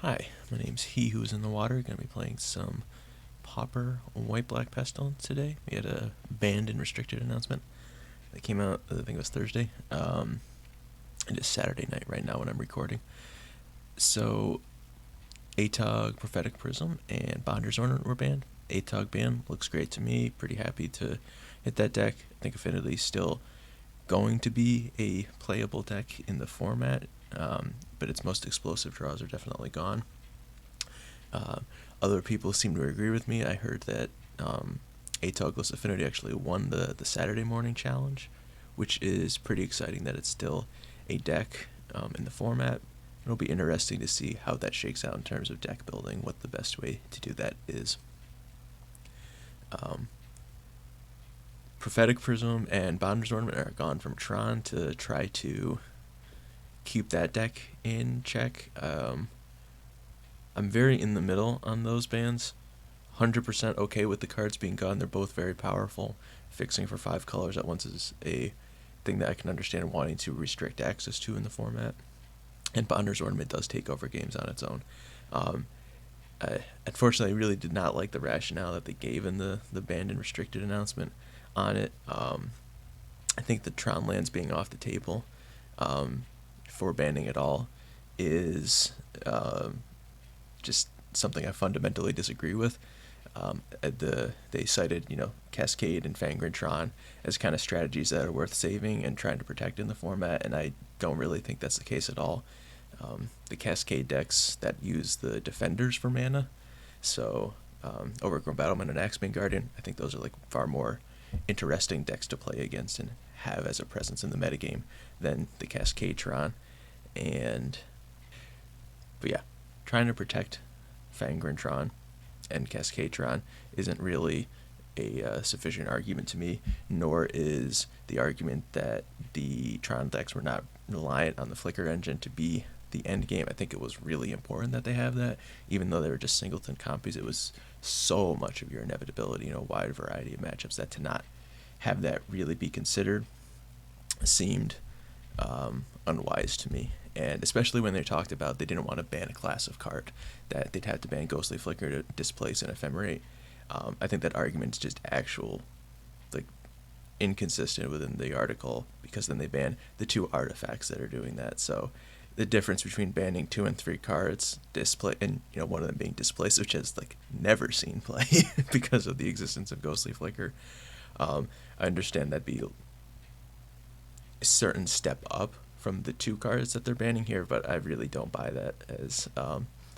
Hi, my name's He Who's in the Water. Going to be playing some Pauper White-Black Pestilence today. We had a banned and restricted announcement that came out, I think it was Thursday. It is Saturday night right now when I'm recording. So, Atog, Prophetic Prism, and Bonder's Ornament were banned. Atog ban looks great to me. Pretty happy to hit that deck. I think Affinity's still going to be a playable deck in the format, but its most explosive draws are definitely gone. Other people seem to agree with me. I heard that Atogless Affinity actually won the Saturday morning challenge, which is pretty exciting that it's still a deck in the format. It'll be interesting to see how that shakes out in terms of deck building, what the best way to do that is. Prophetic Prism and Bonder's Ornament are gone from Tron to try to keep that deck in check. I'm very in the middle on those bans. 100% okay with the cards being gone. They're both very powerful. Fixing for 5 colors at once is a thing that I can understand wanting to restrict access to in the format. And Bonder's Ornament does take over games on its own. I unfortunately really did not like the rationale that they gave in the banned and restricted announcement on it. I think the Tron lands being off the table for banning it all is just something I fundamentally disagree with. They cited, Cascade and Fangren Tron as kind of strategies that are worth saving and trying to protect in the format, and I don't really think that's the case at all. The Cascade decks that use the Defenders for mana, so Overgrown Battleman and Axebane Guardian, I think those are far more interesting decks to play against and have as a presence in the metagame than the Cascade Tron. But yeah, trying to protect Fangren Tron and Cascade Tron isn't really a sufficient argument to me, nor is the argument that the Tron decks were not reliant on the Flicker engine to be the end game. I think it was really important that they have that, even though they were just singleton copies. It was so much of your inevitability, a wide variety of matchups, that to not have that really be considered seemed unwise to me. And especially when they talked about they didn't want to ban a class of card, that they'd have to ban Ghostly Flicker to displace an Ephemerate. I think that argument is just inconsistent within the article, because then they ban the 2 artifacts that are doing that. So the difference between banning 2 and 3 cards, display, and one of them being displaced, which has never seen play because of the existence of Ghostly Flicker. I understand that'd be a certain step up from the 2 cards that they're banning here, but I really don't buy that as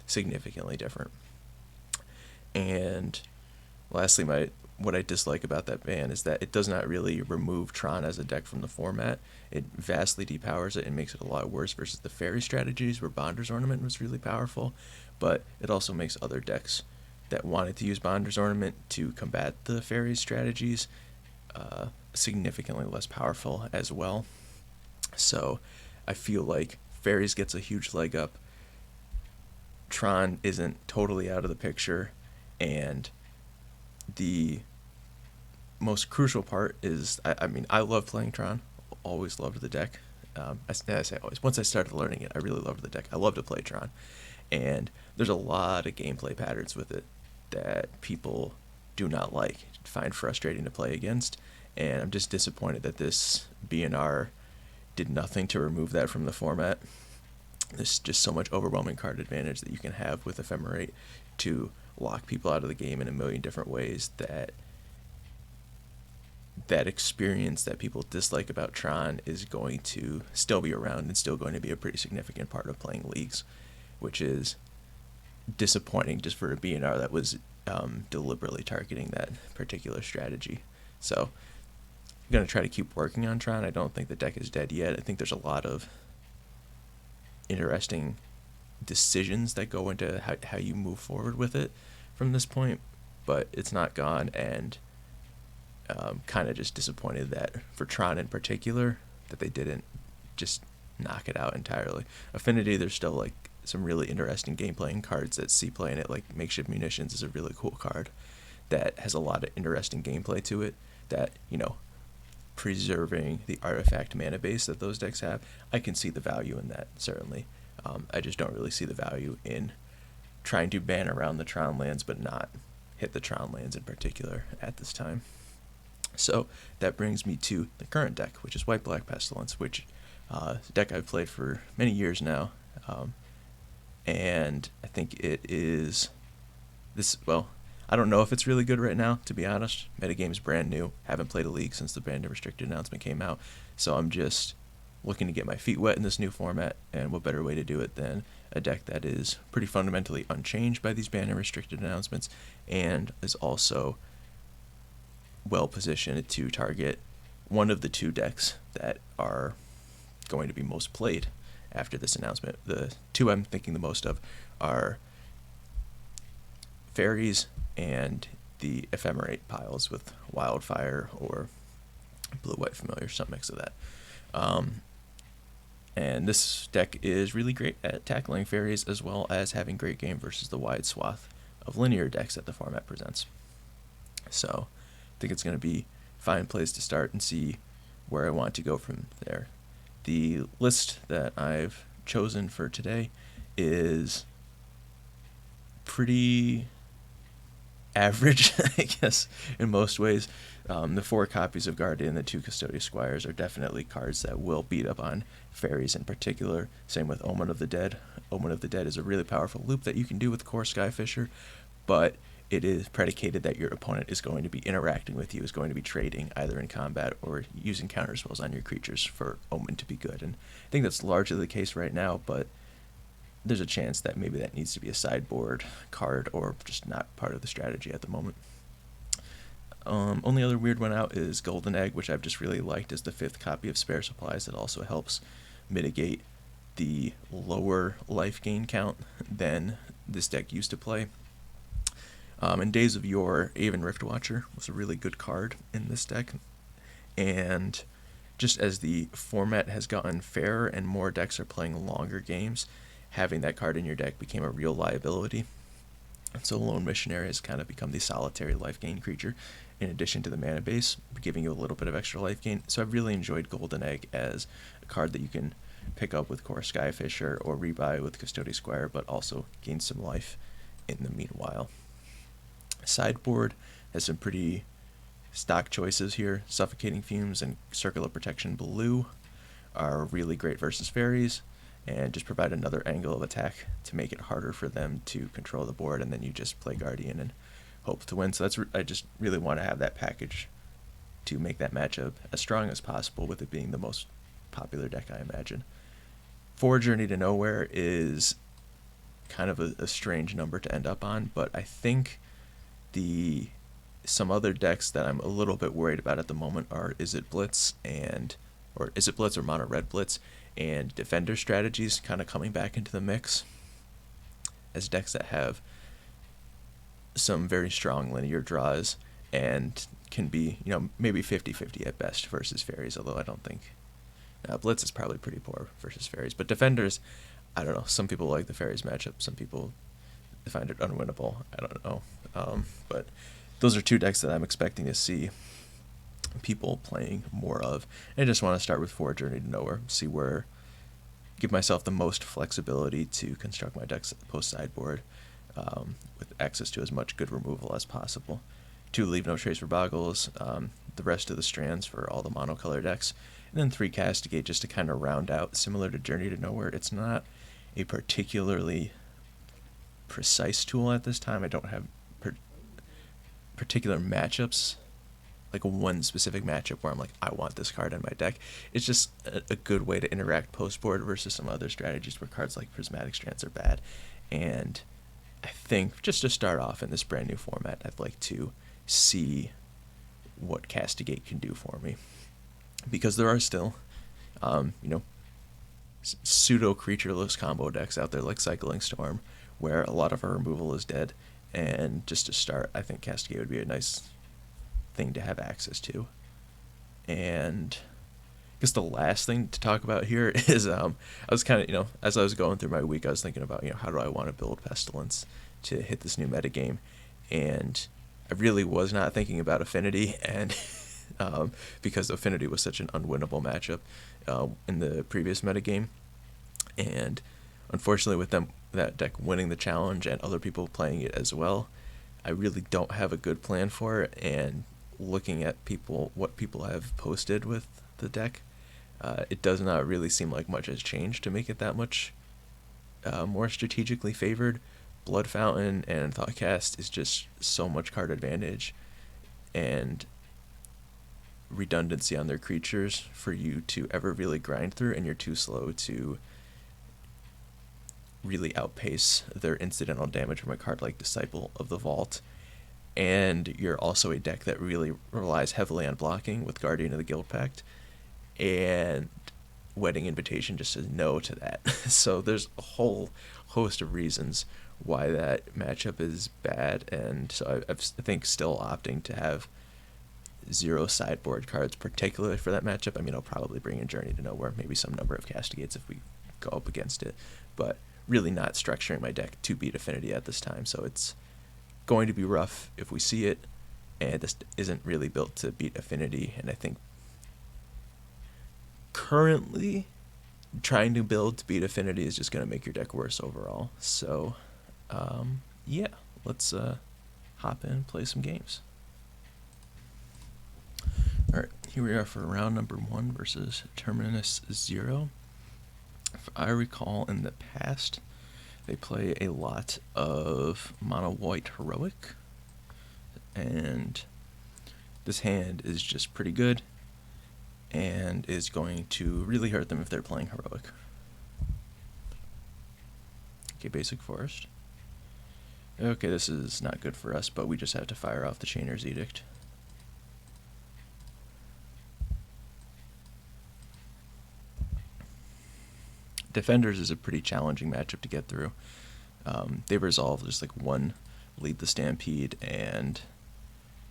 significantly different. And lastly, what I dislike about that ban is that it does not really remove Tron as a deck from the format. It vastly depowers it and makes it a lot worse versus the fairy strategies where Bonder's Ornament was really powerful, but it also makes other decks that wanted to use Bonder's Ornament to combat the fairy strategies significantly less powerful as well. So I feel like fairies gets a huge leg up. Tron isn't totally out of the picture, and the most crucial part is, I love playing Tron. Always loved the deck. I say always. Once I started learning it, I really loved the deck. I love to play Tron, and there's a lot of gameplay patterns with it that people do not like, find frustrating to play against, and I'm just disappointed that this BNR did nothing to remove that from the format. There's just so much overwhelming card advantage that you can have with Ephemerate to lock people out of the game in a million different ways, that experience that people dislike about Tron is going to still be around and still going to be a pretty significant part of playing leagues, which is disappointing just for a BNR that was deliberately targeting that particular strategy. So I'm going to try to keep working on Tron. I don't think the deck is dead yet. I think there's a lot of interesting decisions that go into how you move forward with it from this point, but it's not gone, and kind of just disappointed that for Tron in particular that they didn't just knock it out entirely. Affinity, there's still some really interesting gameplay and cards that see play in it, like Makeshift Munitions is a really cool card that has a lot of interesting gameplay to it, that preserving the artifact mana base that those decks have. I can see the value in that, certainly. I just don't really see the value in trying to ban around the Tron lands but not hit the Tron lands in particular at this time. So that brings me to the current deck, which is White-Black Pestilence, which is a deck I've played for many years now. And I think it is this, well, I don't know if it's really good right now, to be honest. Metagame's brand new. Haven't played a league since the banned and restricted announcement came out. So I'm just looking to get my feet wet in this new format, and what better way to do it than a deck that is pretty fundamentally unchanged by these banned and restricted announcements, and is also well positioned to target one of the two decks that are going to be most played after this announcement. The two I'm thinking the most of are Fairies and the Ephemerate piles with Wildfire or Blue-White Familiar, some mix of that. And this deck is really great at tackling Fairies, as well as having great game versus the wide swath of linear decks that the format presents. So I think it's going to be a fine place to start and see where I want to go from there. The list that I've chosen for today is pretty average, I guess, in most ways. The 4 copies of Guardian and the 2 Custodi Squires are definitely cards that will beat up on Fairies in particular. Same with Omen of the Dead. Omen of the Dead is a really powerful loop that you can do with Kor Skyfisher, but it is predicated that your opponent is going to be interacting with you, is going to be trading either in combat or using counter spells on your creatures for Omen to be good. And I think that's largely the case right now, but there's a chance that maybe that needs to be a sideboard card or just not part of the strategy at the moment. Only other weird one out is Golden Egg, which I've just really liked as the 5th copy of Spare Supplies that also helps mitigate the lower life gain count than this deck used to play. In Days of Yore, Aven Riftwatcher was a really good card in this deck, and just as the format has gotten fairer and more decks are playing longer games, having that card in your deck became a real liability. And so Lone Missionary has kind of become the solitary life gain creature in addition to the mana base, giving you a little bit of extra life gain. So I've really enjoyed Golden Egg as a card that you can pick up with Kor Skyfisher or rebuy with Custodi Squire, but also gain some life in the meanwhile. Sideboard has some pretty stock choices here. Suffocating Fumes and Circle of Protection Blue are really great versus Fairies, and just provide another angle of attack to make it harder for them to control the board, and then you just play Guardian and hope to win. So that's I just really want to have that package to make that matchup as strong as possible, with it being the most popular deck, I imagine. 4 Journey to Nowhere is kind of a strange number to end up on, but I think some other decks that I'm a little bit worried about at the moment are Is It Blitz or Mono Red Blitz, and Defender strategies kind of coming back into the mix as decks that have some very strong linear draws and can be, maybe 50-50 at best versus Fairies, although I don't think Blitz is probably pretty poor versus Fairies. But Defenders, I don't know, some people like the Fairies matchup, some people find it unwinnable, I don't know. But those are 2 decks that I'm expecting to see people playing more of. And I just want to start with 4 Journey to Nowhere, give myself the most flexibility to construct my decks post sideboard, with access to as much good removal as possible. 2 Leave No Trace for Boggles, the rest of the Strands for all the monocolor decks, and then 3 Castigate just to kind of round out. Similar to Journey to Nowhere, it's not a particularly precise tool at this time. I don't have particular matchups, like one specific matchup where I'm like, I want this card in my deck. It's just a good way to interact post-board versus some other strategies where cards like Prismatic Strands are bad. And I think just to start off in this brand new format, I'd like to see what Castigate can do for me, because there are still, pseudo creatureless combo decks out there like Cycling Storm, where a lot of our removal is dead. And just to start, I think Castigate would be a nice thing to have access to. And I guess the last thing to talk about here is I was kind of, as I was going through my week, I was thinking about, how do I want to build Pestilence to hit this new metagame? And I really was not thinking about Affinity, and because Affinity was such an unwinnable matchup in the previous metagame. And unfortunately, with them that deck winning the challenge and other people playing it as well. I really don't have a good plan for it, and looking at what people have posted with the deck, it does not really seem like much has changed to make it that much more strategically favored. Blood Fountain and Thoughtcast is just so much card advantage and redundancy on their creatures for you to ever really grind through, and you're too slow to really outpace their incidental damage from a card like Disciple of the Vault. And you're also a deck that really relies heavily on blocking with Guardian of the Guildpact, and Wedding Invitation just says no to that. So there's a whole host of reasons why that matchup is bad, and so I think still opting to have 0 sideboard cards, particularly for that matchup. I mean, I'll probably bring in Journey to Nowhere, maybe some number of Castigates if we go up against it, but really not structuring my deck to beat Affinity at this time. So it's going to be rough if we see it, and this isn't really built to beat Affinity, and I think currently trying to build to beat Affinity is just going to make your deck worse overall. So yeah, let's hop in and play some games. Alright, here we are for round number 1 versus Terminus 0. If I recall, in the past, they play a lot of mono white heroic, and this hand is just pretty good and is going to really hurt them if they're playing heroic. Okay, basic forest. Okay, this is not good for us, but we just have to fire off the Chainer's Edict. Defenders is a pretty challenging matchup to get through. They resolve just like one Lead the Stampede, and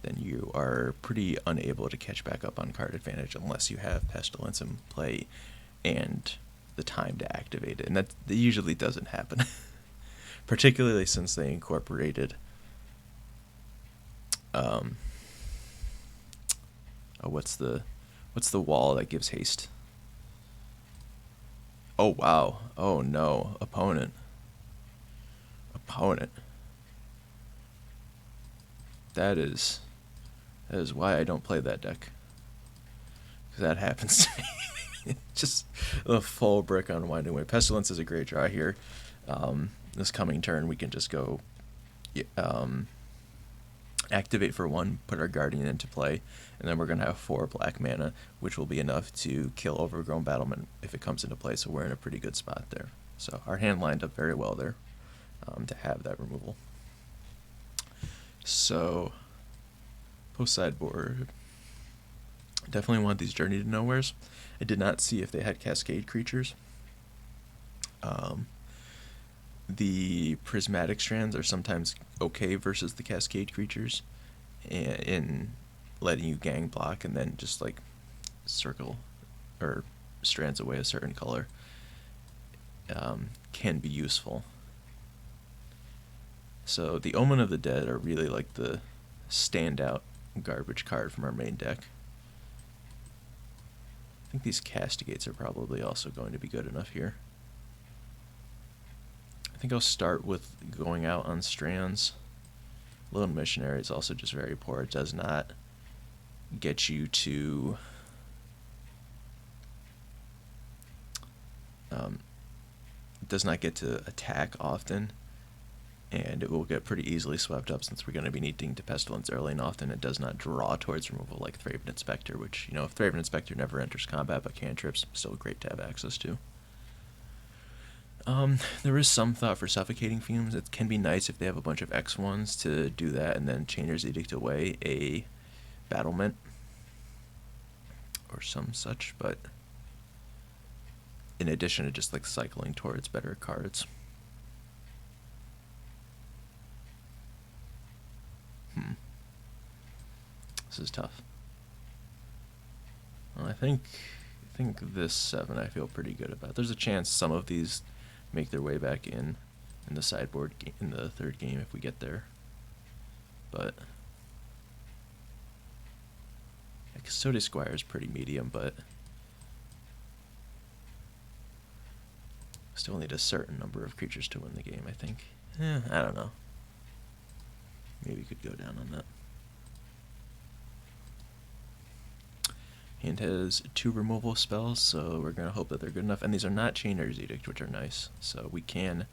then you are pretty unable to catch back up on card advantage unless you have Pestilence in play and the time to activate it, and that usually doesn't happen. Particularly since they incorporated what's the wall that gives haste? Oh wow. Oh no. Opponent. That is why I don't play that deck. Because that happens to me. Just a full brick Unwinding Way. Pestilence is a great draw here. This coming turn we can just go activate for 1, put our Guardian into play, and then we're going to have 4 black mana, which will be enough to kill Overgrown Battlement if it comes into play, so we're in a pretty good spot there. So our hand lined up very well there to have that removal. So, post sideboard. Definitely want these Journey to Nowheres. I did not see if they had Cascade creatures. The Prismatic Strands are sometimes okay versus the Cascade creatures in letting you gang block and then just like circle or strands away a certain color. Can be useful. So the Omen of the Dead are really like the standout garbage card from our main deck. I think these Castigates are probably also going to be good enough here. I think I'll start with going out on Strands. Lone Missionary is also just very poor. It does not get you to attack often, and it will get pretty easily swept up since we're going to be needing to Pestilence early and often. It does not draw towards removal like Thraben Inspector, which, you know, if Thraben Inspector never enters combat but cantrips, still great to have access to. There is some thought for Suffocating Fumes. It can be nice if they have a bunch of X1s to do that and then Chainer's Edict away a battlement or some such, but in addition to just like cycling towards better cards. This is tough. Well, I think this 7 I feel pretty good about. There's a chance some of these make their way back in the sideboard in the third game if we get there. But Custodi Squire is pretty medium, but Still need a certain number of creatures to win the game, I think. I don't know. Maybe we could go down on that. Hand has 2 removal spells, so we're going to hope that they're good enough. And these are not Chainer's Edict, which are nice. So we can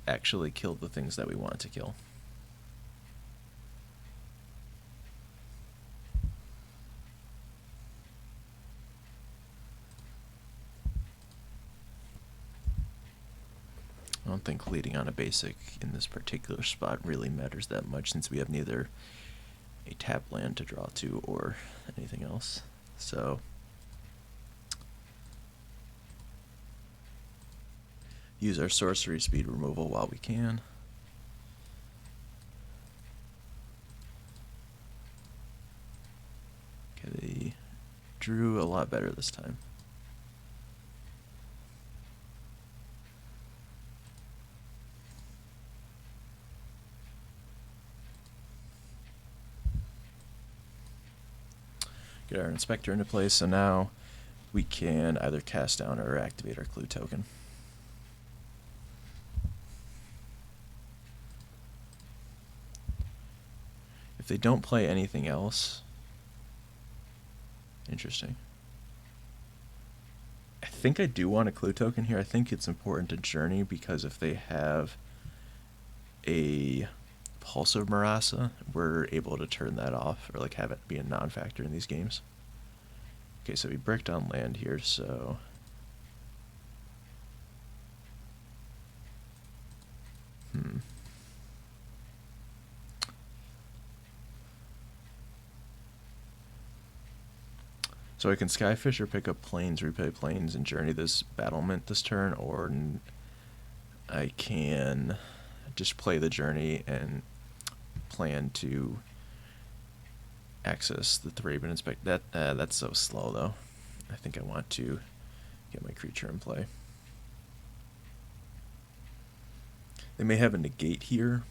actually kill the things that we want to kill. I don't think leading on a basic in this particular spot really matters that much, since we have neither a tap land to draw to or anything else. So use our sorcery speed removal while we can. Okay, they drew a lot better this time. Get our Inspector into place, so now we can either cast down or activate our clue token. If they don't play anything else, interesting. I think I do want a clue token here. I think it's important to Journey, because if they have a Pulse of Marasa, we're able to turn that off, or like have it be a non-factor in these games. Okay, so we bricked on land here, so so I can Skyfisher, pick up planes, replay planes, and journey this battlement this turn, or I can just play the journey and plan to access the Thraben Inspector. That's so slow though. I think I want to get my creature in play. They may have a negate here,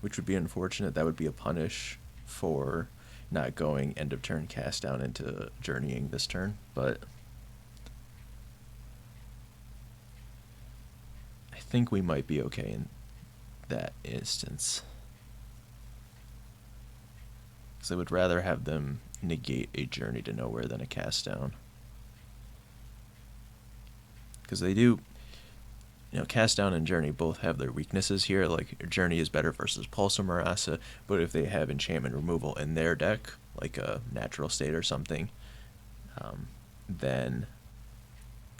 which would be unfortunate. That would be a punish for not going end of turn cast down into journeying this turn, but I think we might be okay in that instance. Because I would rather have them negate a journey to nowhere than a cast down. Because they do, cast down and journey both have their weaknesses here. Like, journey is better versus Pulse of Marasa, but if they have enchantment removal in their deck, like a natural state or something, then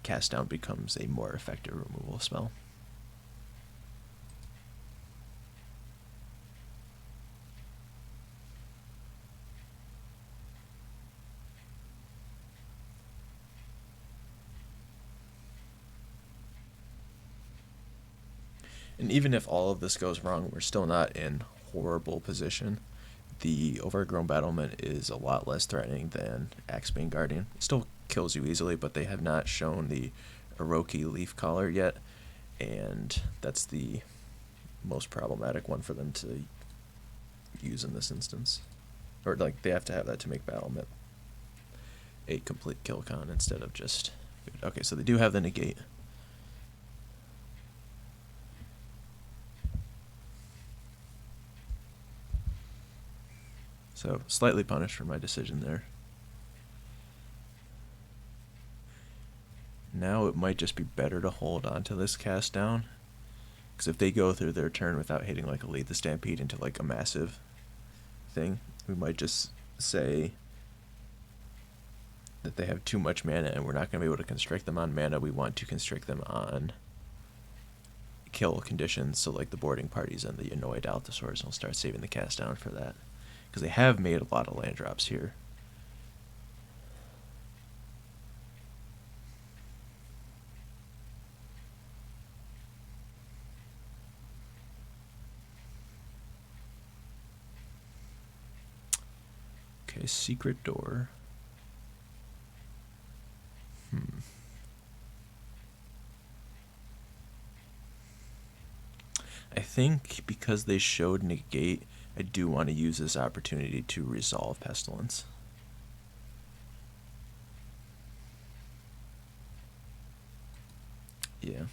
cast down becomes a more effective removal spell. And even if all of this goes wrong, we're still not in horrible position. The Overgrown Battlement is a lot less threatening than Axebane Guardian. It still kills you easily, but they have not shown the Orochi Leaf Collar yet, and that's the most problematic one for them to use in this instance. Or, like, they have to have that to make Battlement a complete kill con instead of just... Okay, so they do have the negate. So, slightly punished for my decision there. Now it might just be better to hold on to this cast down. Because if they go through their turn without hitting like a Lead the Stampede into like a massive thing, we might just say that they have too much mana and we're not going to be able to constrict them on mana. We want to constrict them on kill conditions, so like the boarding parties and the annoyed Altosaurs, and we'll start saving the cast down for that. Because they have made a lot of land drops here. Okay, Secret Door. I think because they showed negate, I do want to use this opportunity to resolve Pestilence. Yeah.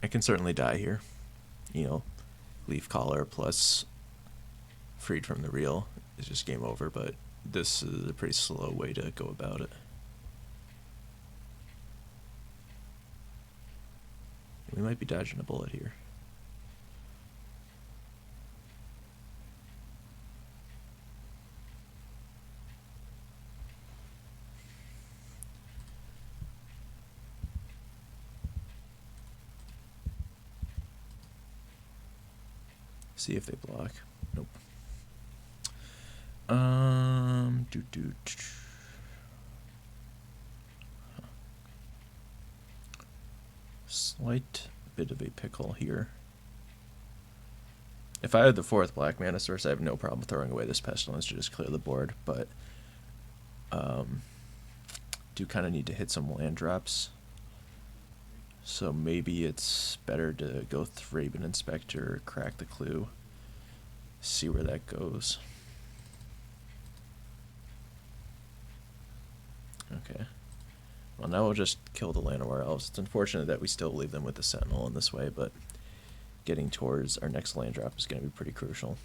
I can certainly die here. You know, Leaf Collar plus Freed from the Reel is just game over, but this is a pretty slow way to go about it. We might be dodging a bullet here. See if they block. Nope. Slight bit of a pickle here. If I had the 4th black mana source, I have no problem throwing away this Pestilence to just clear the board, but do kind of need to hit some land drops. So maybe it's better to go Thraben Inspector, crack the clue, see where that goes. Okay. Well, now we'll just kill the Llanowar Elves. It's unfortunate that we still leave them with the Sentinel in this way, but getting towards our next land drop is going to be pretty crucial.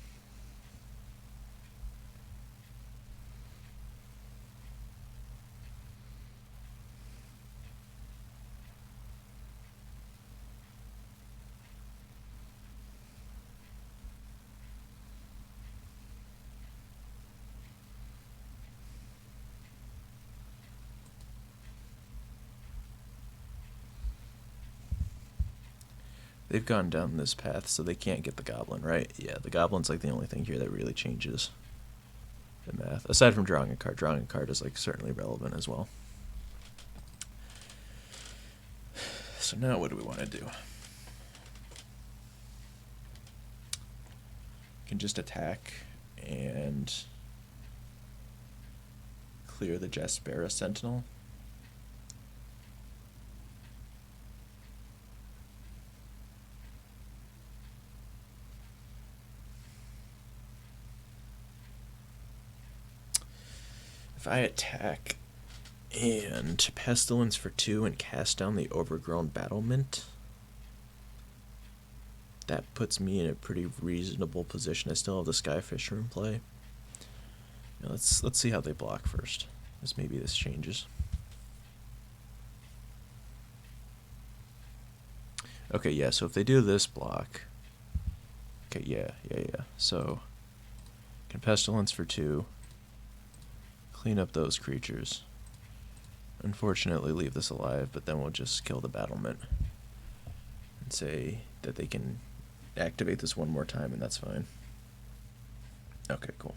They've gone down this path, so they can't get the Goblin, right? Yeah, the Goblin's like the only thing here that really changes the math. Aside from drawing a card is like certainly relevant as well. So now what do we want to do? Can just attack and clear the Jaspera Sentinel. If I attack and Pestilence for 2 and cast down the Overgrown Battlement, that puts me in a pretty reasonable position. I still have the Skyfisher in play. Now let's see how they block first, as maybe this changes. Okay, yeah, so if they do this block, okay, yeah. So, can Pestilence for 2, clean up those creatures. Unfortunately, leave this alive, but then we'll just kill the battlement and say that they can activate this one more time, and that's fine. Okay, cool.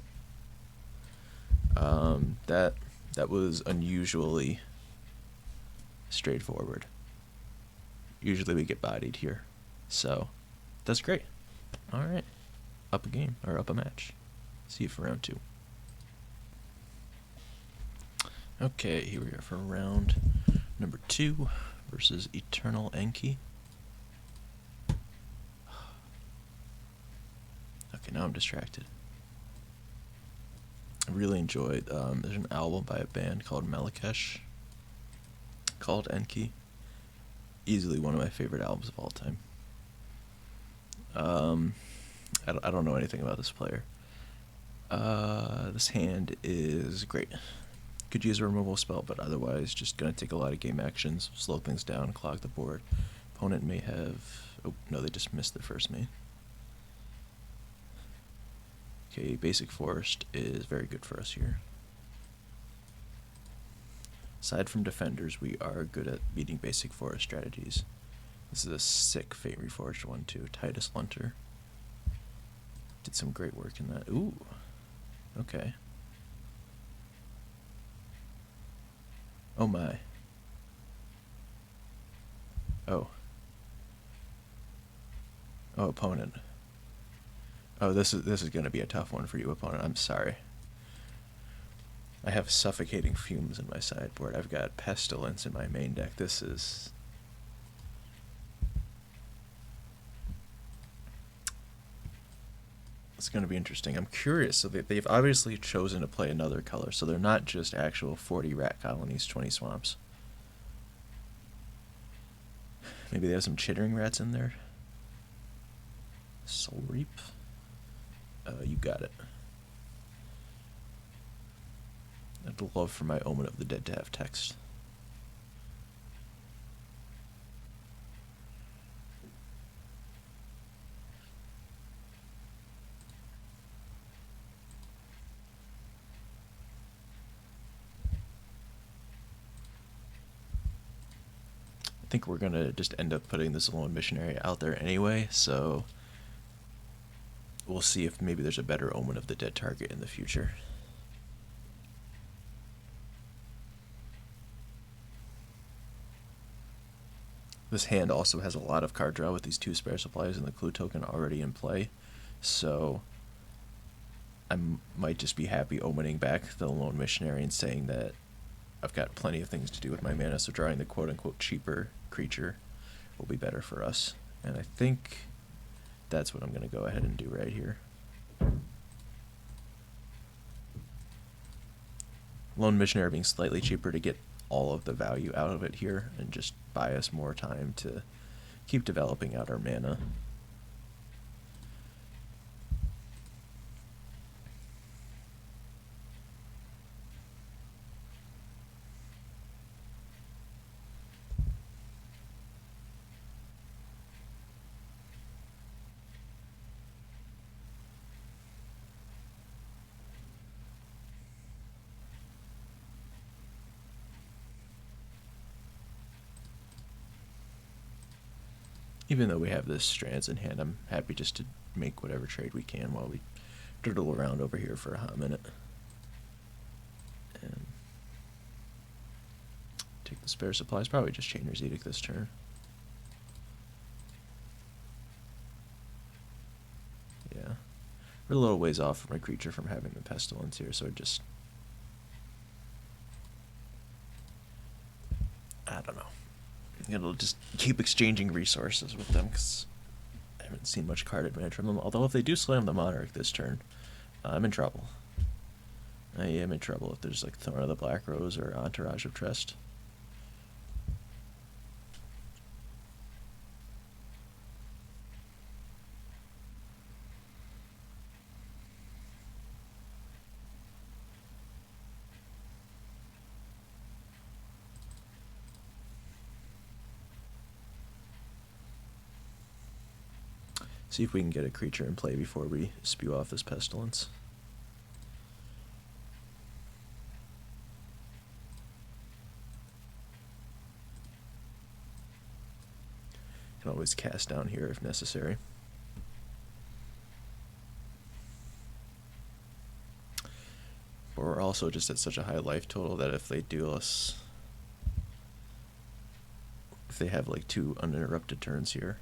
That was unusually straightforward. Usually we get bodied here, so that's great. All right, up a game or up a match. See you for round 2. Okay, here we are for round number 2 versus Eternal Enki. Okay, now I'm distracted. I really enjoyed, there's an album by a band called Malakesh called Enki. Easily one of my favorite albums of all time. I don't know anything about this player. This hand is great. Could use a removal spell, but otherwise just going to take a lot of game actions, slow things down, clog the board. Opponent may have... Oh, no, they just missed their first main. Okay, Basic Forest is very good for us here. Aside from defenders, we are good at beating Basic Forest strategies. This is a sick Fate Reforged one too. Titus Lunter did some great work in that. Ooh, okay. Oh my. Oh. Oh, opponent. Oh, this is going to be a tough one for you, opponent. I'm sorry. I have Suffocating Fumes in my sideboard. I've got Pestilence in my main deck. This is... It's going to be interesting. I'm curious. So they've obviously chosen to play another color, so they're not just actual 40 rat colonies, 20 swamps. Maybe they have some chittering rats in there. Soul Reap. You got it. I'd love for my Omen of the Dead to have text. I think we're gonna just end up putting this Lone Missionary out there anyway, so we'll see if maybe there's a better Omen of the Dead target in the future. This hand also has a lot of card draw with these 2 spare supplies and the clue token already in play, so I might just be happy omening back the Lone Missionary and saying that I've got plenty of things to do with my mana, so drawing the quote-unquote cheaper creature will be better for us. And I think that's what I'm going to go ahead and do right here. Lone Missionary being slightly cheaper to get all of the value out of it here and just buy us more time to keep developing out our mana. Even though we have this Strands in hand, I'm happy just to make whatever trade we can while we doodle around over here for a hot minute. And take the spare supplies, probably just Chainer's Edict this turn. Yeah. We're a little ways off from a creature from having the Pestilence here, so just... I don't know. It'll just keep exchanging resources with them, because I haven't seen much card advantage from them. Although if they do slam the Monarch this turn, I'm in trouble. I am in trouble if there's like Thorn of the Black Rose or Entourage of Trust. See if we can get a creature in play before we spew off this Pestilence. Can always cast down here if necessary. But we're also just at such a high life total that if they do us... If they have like 2 uninterrupted turns here...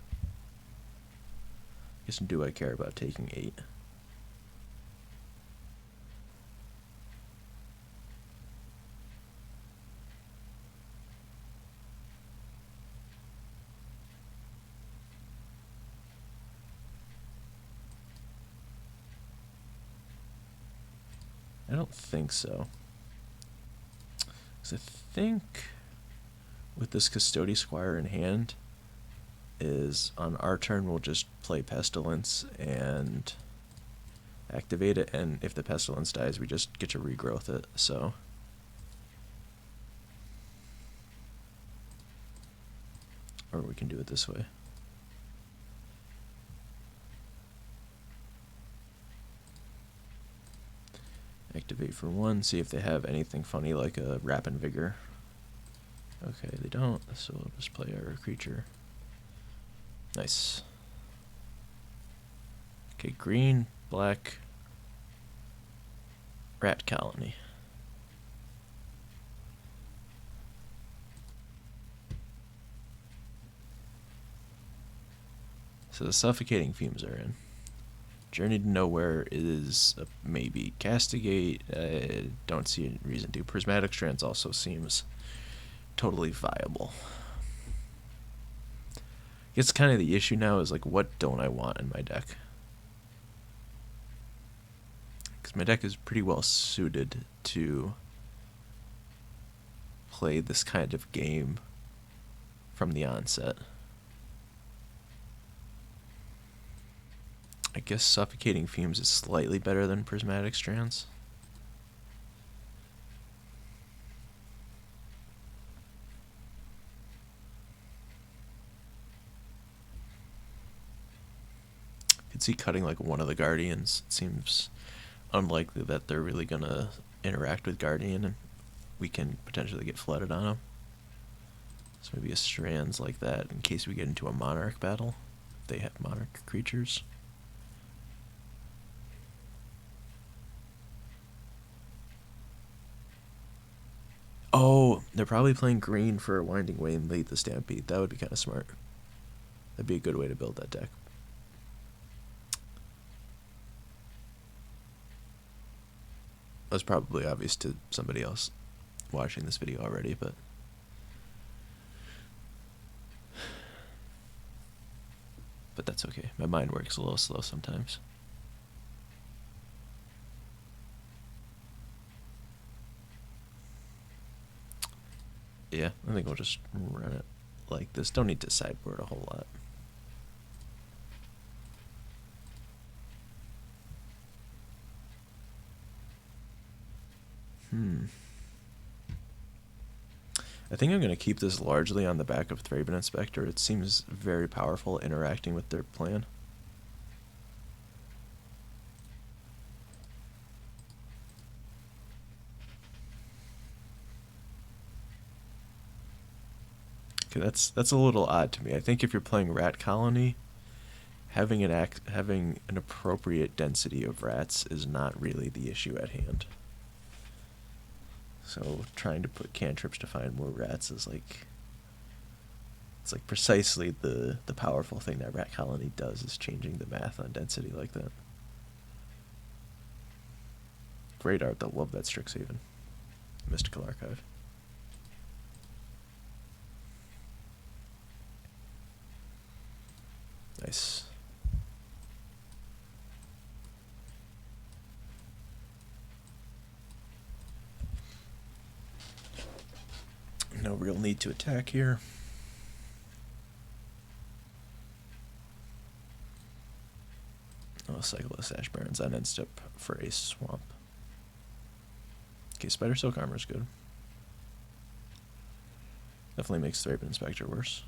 I guess, do I care about taking 8? I don't think so. Because I think with this Custodi Squire in hand, is on our turn we'll just play Pestilence and activate it, and if the Pestilence dies we just get to regrowth it, so or we can do it this way. Activate for 1, see if they have anything funny like a Rapid Vigor. Okay, they don't, so we'll just play our creature. Nice. Okay, green, black, rat colony. So the Suffocating Fumes are in. Journey to Nowhere is a maybe. Castigate, don't see any reason to. Prismatic Strands also seems totally viable. It's kind of the issue now is like, what don't I want in my deck? 'cause my deck is pretty well suited to play this kind of game from the onset. I guess Suffocating Fumes is slightly better than Prismatic Strands. Could see cutting like one of the Guardians. It seems unlikely that they're really gonna interact with Guardian, and we can potentially get flooded on them. So maybe a Strands like that in case we get into a Monarch battle. If they have Monarch creatures. Oh, they're probably playing green for Winding Way and Lead the Stampede. That would be kind of smart. That'd be a good way to build that deck. That's probably obvious to somebody else watching this video already, but that's okay. My mind works a little slow sometimes. Yeah, I think we'll just run it like this. Don't need to sideboard a whole lot. I think I'm going to keep this largely on the back of Thraben Inspector. It seems very powerful interacting with their plan. Okay, that's a little odd to me. I think if you're playing Rat Colony, having an appropriate density of rats is not really the issue at hand. So trying to put cantrips to find more rats is like, it's like precisely the powerful thing that Rat Colony does, is changing the math on density like that. Great art, they'll love that Strixhaven. Mystical Archive. Nice. No real need to attack here. I'll cycle this Ash Barrens on end step for a swamp. Okay, Spider Silk Armor is good. Definitely makes Thraben Inspector worse.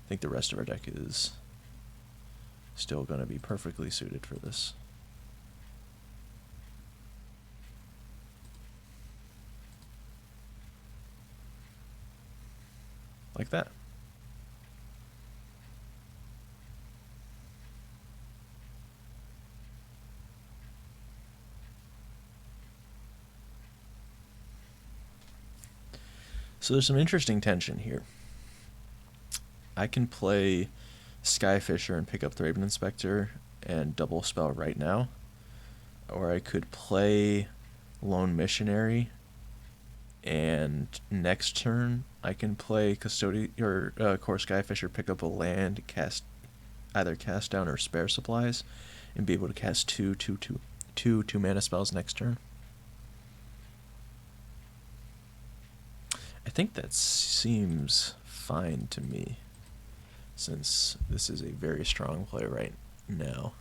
I think the rest of our deck is still going to be perfectly suited for this. Like that. So there's some interesting tension here. I can play Skyfisher and pick up Thraben Inspector and double spell right now. Or I could play Lone Missionary, and next turn I can play Custodi or Kor Skyfisher, pick up a land, either cast down or spare supplies, and be able to cast two 2-mana spells next turn. I think that seems fine to me, since this is a very strong play right now.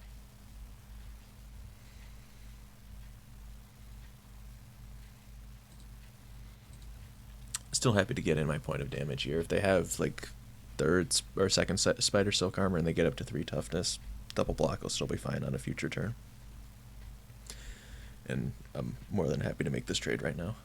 Still happy to get in my point of damage here. If they have like third or second Spider Silk Armor and they get up to 3 toughness, double block will still be fine on a future turn. And I'm more than happy to make this trade right now.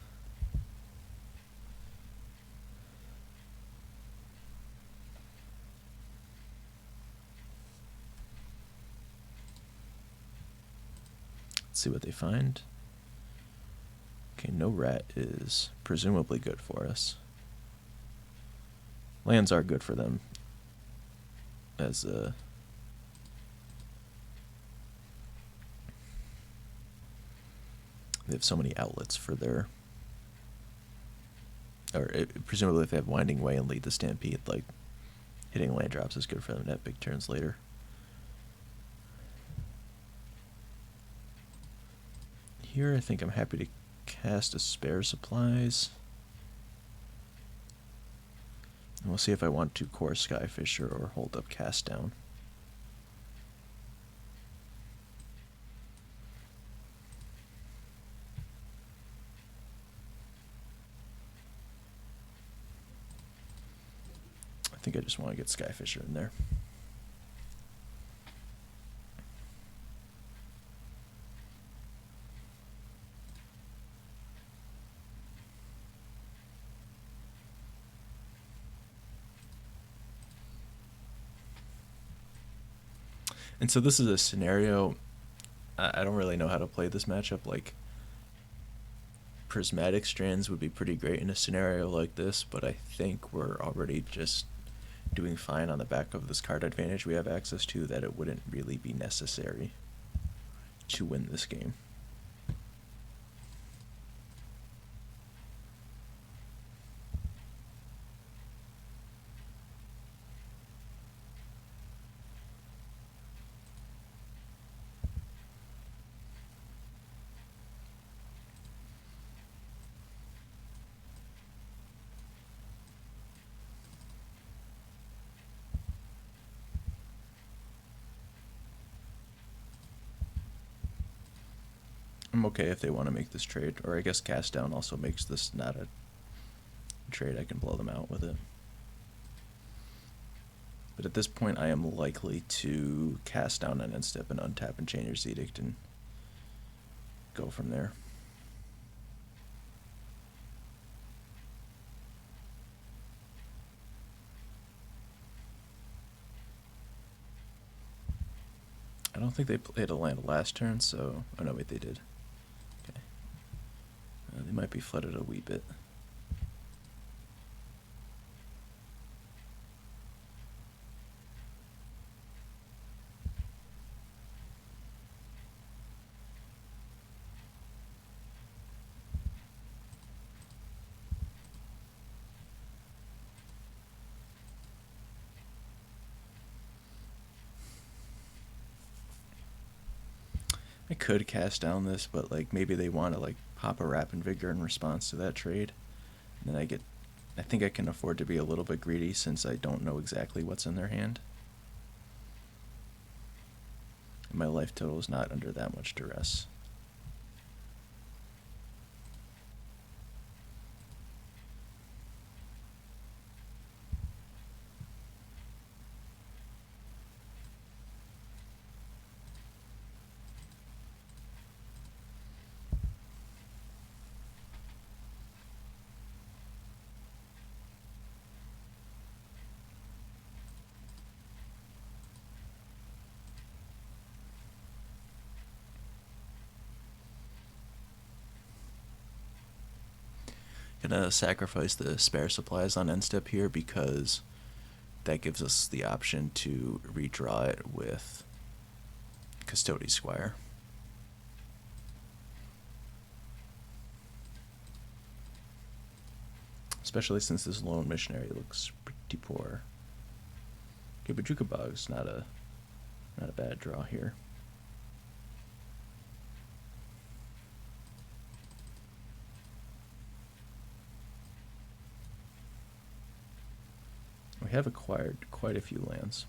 Let's see what they find. Okay, no rat is presumably good for us. Lands are good for them, as they have so many outlets for their, presumably if they have Winding Way and Lead the Stampede, like hitting land drops is good for them to have big turns later. here I think I'm happy to cast a Spare Supplies. And we'll see if I want to Kor Skyfisher or hold up Cast Down. I think I just want to get Skyfisher in there. And so this is a scenario, I don't really know how to play this matchup. Like, Prismatic Strands would be pretty great in a scenario like this, but I think we're already just doing fine on the back of this card advantage we have access to, that it wouldn't really be necessary to win this game. I'm okay if they want to make this trade, or I guess Cast Down also makes this not a trade. I can blow them out with it. But at this point, I am likely to Cast Down on end step and untap Enchanter's Edict and go from there. I don't think they played a land last turn, so... Oh no, wait, they did. Okay. They might be flooded a wee bit. I could Cast Down this, but like maybe they want to like pop a Rapid Vigor in response to that trade. And then I think I can afford to be a little bit greedy since I don't know exactly what's in their hand. And my life total is not under that much duress. Gonna sacrifice the Spare Supplies on end step here because that gives us the option to redraw it with Custodi Squire. Especially since this Lone Missionary looks pretty poor. Okay, Bojuka Bog's not a bad draw here. We have acquired quite a few lands.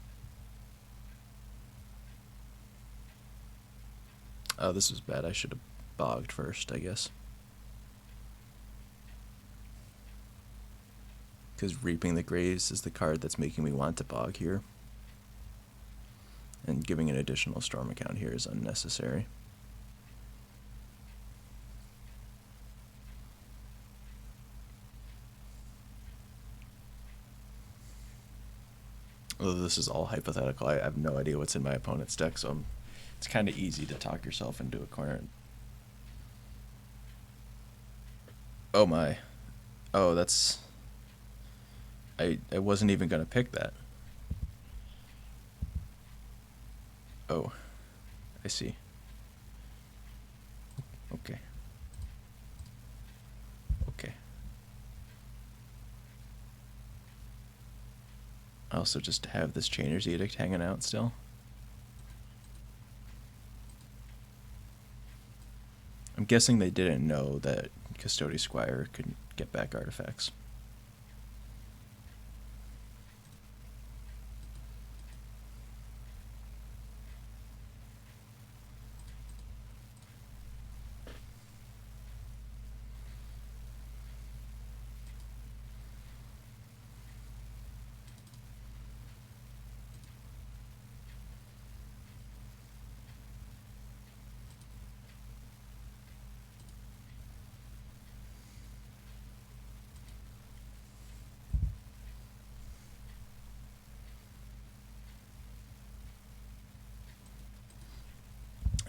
Oh, this was bad. I should have bogged first, I guess. Because Reaping the Graves is the card that's making me want to bog here. And giving an additional Storm account here is unnecessary. Although this is all hypothetical, I have no idea what's in my opponent's deck, so it's kind of easy to talk yourself into a corner. Oh my. Oh, that's... I wasn't even going to pick that. Oh, I see. Okay. Okay. I also just have this Chainer's Edict hanging out still. I'm guessing they didn't know that Custodi Squire could get back artifacts.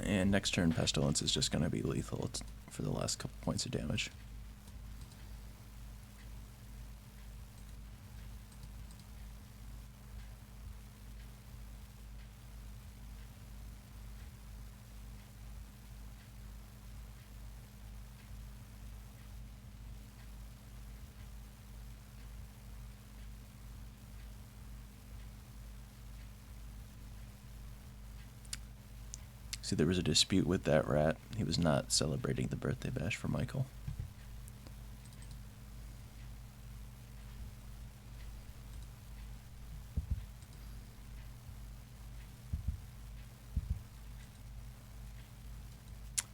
And next turn, Pestilence is just going to be lethal for the last couple points of damage. See, there was a dispute with that rat. He was not celebrating the birthday bash for Michael.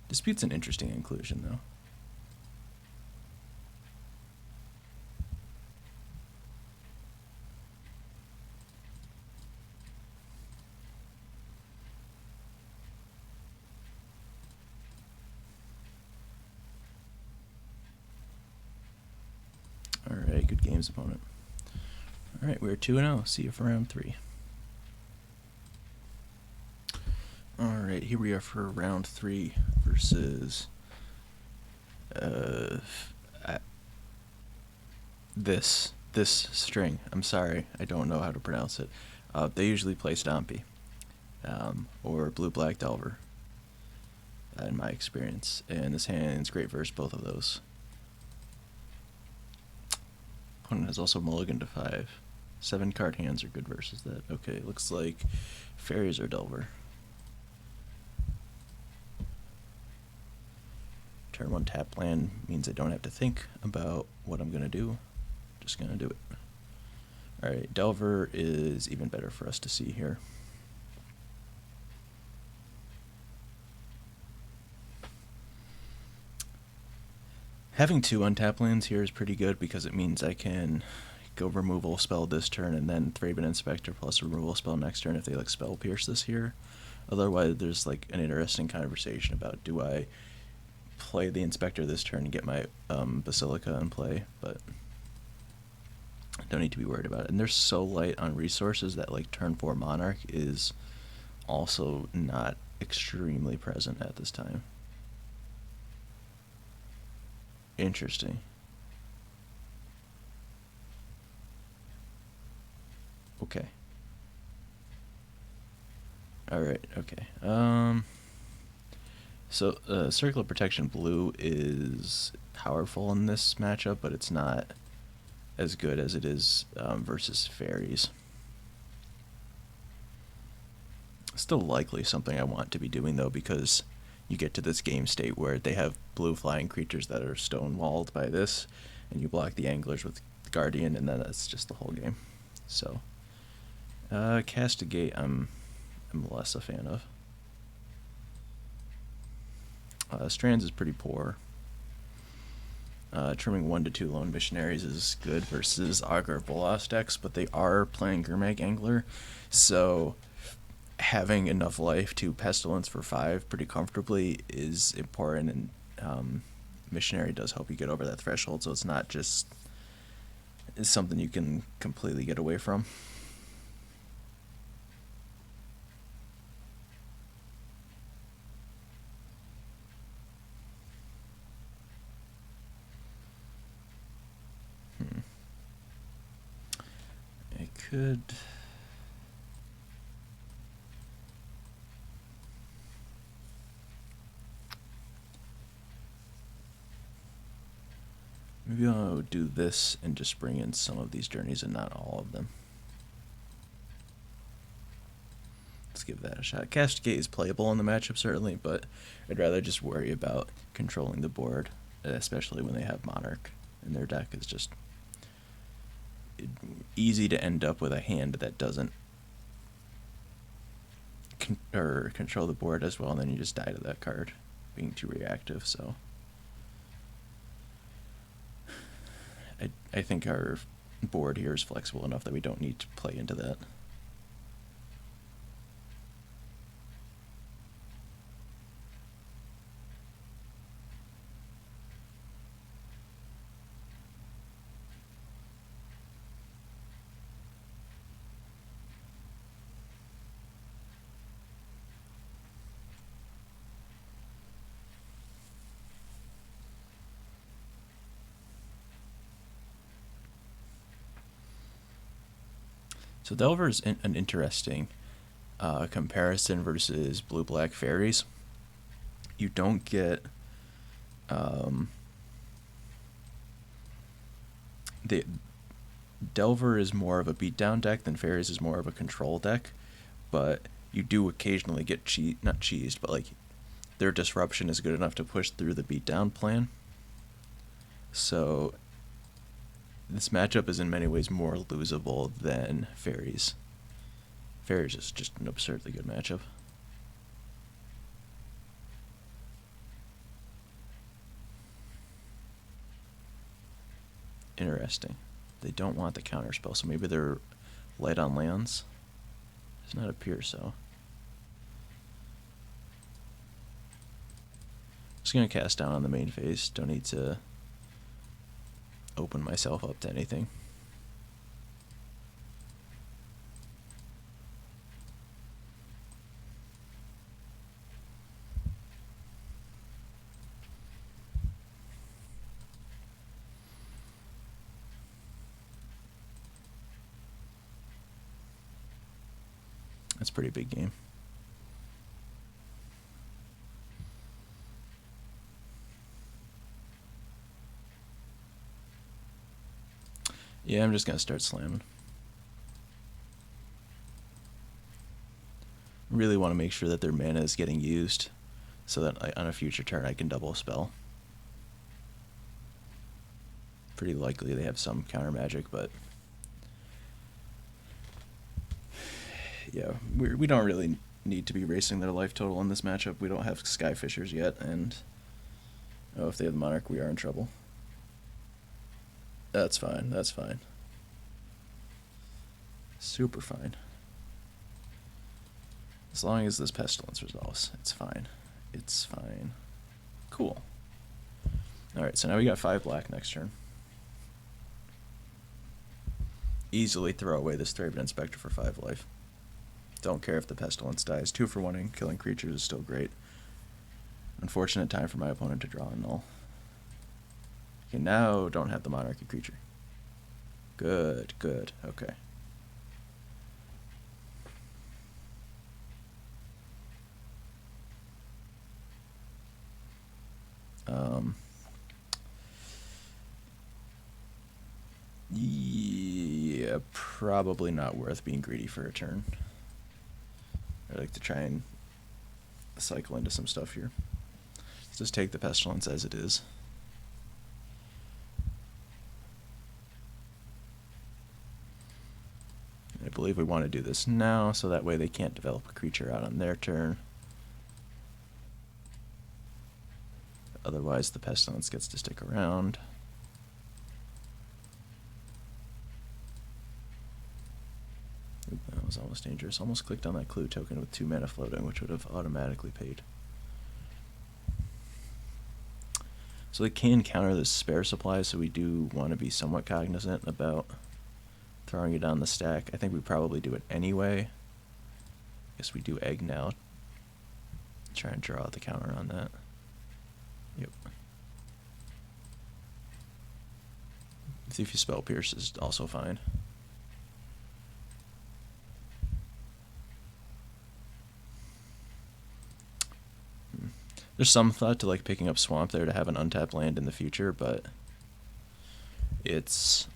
Dispute's an interesting inclusion, though. Alright, good games, opponent. Alright, we're 2-0. See you for round 3. Alright, here we are for round 3 versus this string. I'm sorry, I don't know how to pronounce it. They usually play Stompy or Blue-Black Delver, in my experience. And this hand's great versus both of those. Opponent has also mulliganed to 5. 7 card hands are good versus that. Okay, looks like fairies or Delver. Turn 1 tap land means I don't have to think about what I'm going to do. Just going to do it. Alright, Delver is even better for us to see here. Having 2 untap lands here is pretty good because it means I can go removal spell this turn and then Thraben Inspector plus removal spell next turn if they like spell pierce this here. Otherwise, there's like an interesting conversation about do I play the Inspector this turn and get my Basilica in play, but I don't need to be worried about it. And they're so light on resources that like turn 4 Monarch is also not extremely present at this time. Interesting. Okay. Alright, okay. So, Circle of Protection Blue is powerful in this matchup, but it's not as good as it is versus Fairies. Still likely something I want to be doing, though, because you get to this game state where they have blue flying creatures that are stonewalled by this, and you block the anglers with Guardian, and then that's just the whole game. So, Castigate I'm less a fan of. Strands is pretty poor. Trimming 1 to 2 Lone Missionaries is good versus Augur of Bolas decks, but they are playing Gurmag Angler, so having enough life to Pestilence for 5 pretty comfortably is important, and Missionary does help you get over that threshold, so it's not just something you can completely get away from. I could... maybe I'll do this and just bring in some of these journeys and not all of them. It's give that a shot. Castigate is playable in the matchup, certainly, but I'd rather just worry about controlling the board, especially when they have Monarch in their deck. It's just easy to end up with a hand that doesn't control the board as well, and then you just die to that card being too reactive. So I think our board here is flexible enough that we don't need to play into that. So Delver is an interesting comparison versus blue-black fairies. You don't get the Delver is more of a beatdown deck than Fairies is more of a control deck, but you do occasionally get not cheesed, but like their disruption is good enough to push through the beatdown plan. So this matchup is in many ways more losable than Fairies. Fairies is just an absurdly good matchup. Interesting. They don't want the counter spell, so maybe they're light on lands. Does not appear so. Just gonna cast down on the main phase. Don't need to open myself up to anything. That's a pretty big game. Yeah, I'm just going to start slamming. Really want to make sure that their mana is getting used so that on a future turn I can double spell. Pretty likely they have some counter magic, but yeah, we don't really need to be racing their life total in this matchup. We don't have Skyfishers yet, and if they have the Monarch, we are in trouble. That's fine, that's fine. Super fine. As long as this Pestilence resolves, it's fine. It's fine. Cool. Alright, so now we got 5 black next turn. Easily throw away this Thraben Inspector for 5 life. Don't care if the Pestilence dies. 2 for 1 and killing creatures is still great. Unfortunate time for my opponent to draw a null. Okay, now don't have the Monarchy creature. Good, good, okay. Yeah, probably not worth being greedy for a turn. I like to try and cycle into some stuff here. Let's just take the Pestilence as it is. I believe we want to do this now, so that way they can't develop a creature out on their turn. Otherwise, the Pestilence gets to stick around. Oop, that was almost dangerous. Almost clicked on that clue token with 2 mana floating, which would have automatically paid. So they can counter this spare supply, so we do want to be somewhat cognizant about throwing it on the stack. I think we probably do it anyway. Guess we do egg now. Try and draw out the counter on that. Yep. See if you spell Pierce is also fine. There's some thought to like picking up Swamp there to have an untapped land in the future, but it's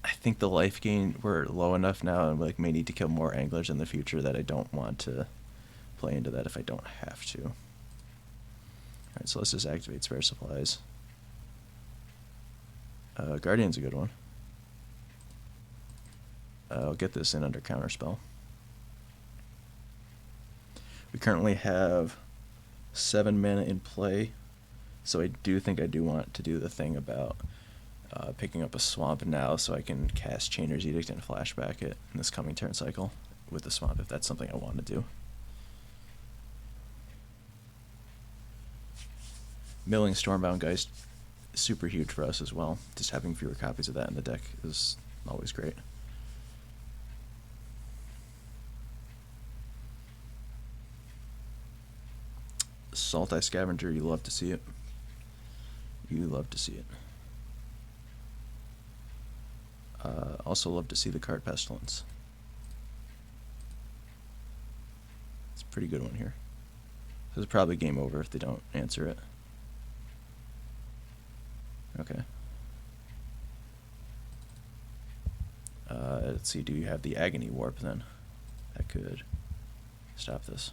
I think the life gain, we're low enough now and like may need to kill more anglers in the future that I don't want to play into that if I don't have to. Alright, so let's just activate spare supplies. Guardian's a good one. I'll get this in under counterspell. We currently have 7 mana in play, so I do think I do want to do the thing about picking up a swamp now so I can cast Chainer's Edict and flashback it in this coming turn cycle with the swamp if that's something I want to do. Milling Stormbound Geist is super huge for us as well. Just having fewer copies of that in the deck is always great. Salt Eye Scavenger, you love to see it. You love to see it. Also love to see the card Pestilence. It's a pretty good one here. This is probably game over if they don't answer it. Okay. Let's see, do you have the Agony Warp then? That could stop this.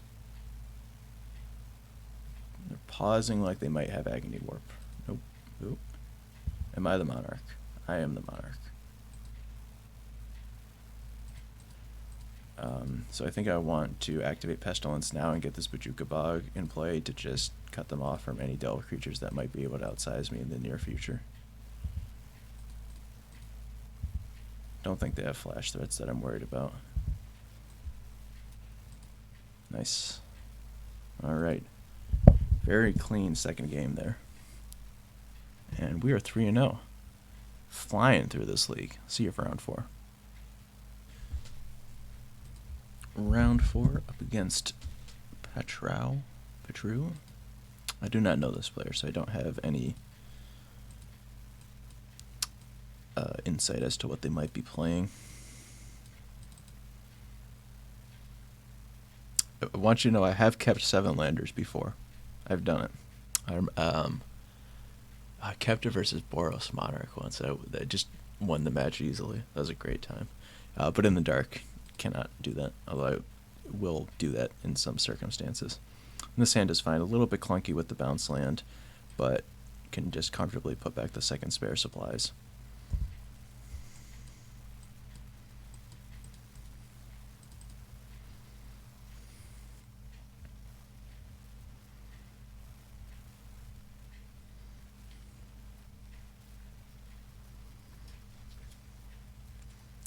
They're pausing like they might have Agony Warp. Nope. Nope. Am I the Monarch? I am the Monarch. So I think I want to activate Pestilence now and get this Bojuka Bog in play to just cut them off from any Delve creatures that might be able to outsize me in the near future. Don't think they have flash threats that I'm worried about. Nice. Alright. Very clean second game there. And we are 3-0. Flying through this league. See you for round 4. Round 4 up against Petru. I do not know this player, so I don't have any insight as to what they might be playing. I want you to know I have kept 7 landers before. I've done it. I kept it versus Boros Monarch once. I just won the match easily. That was a great time. But in the dark, cannot do that, although I will do that in some circumstances. And this hand is fine. A little bit clunky with the bounce land, but can just comfortably put back the second spare supplies.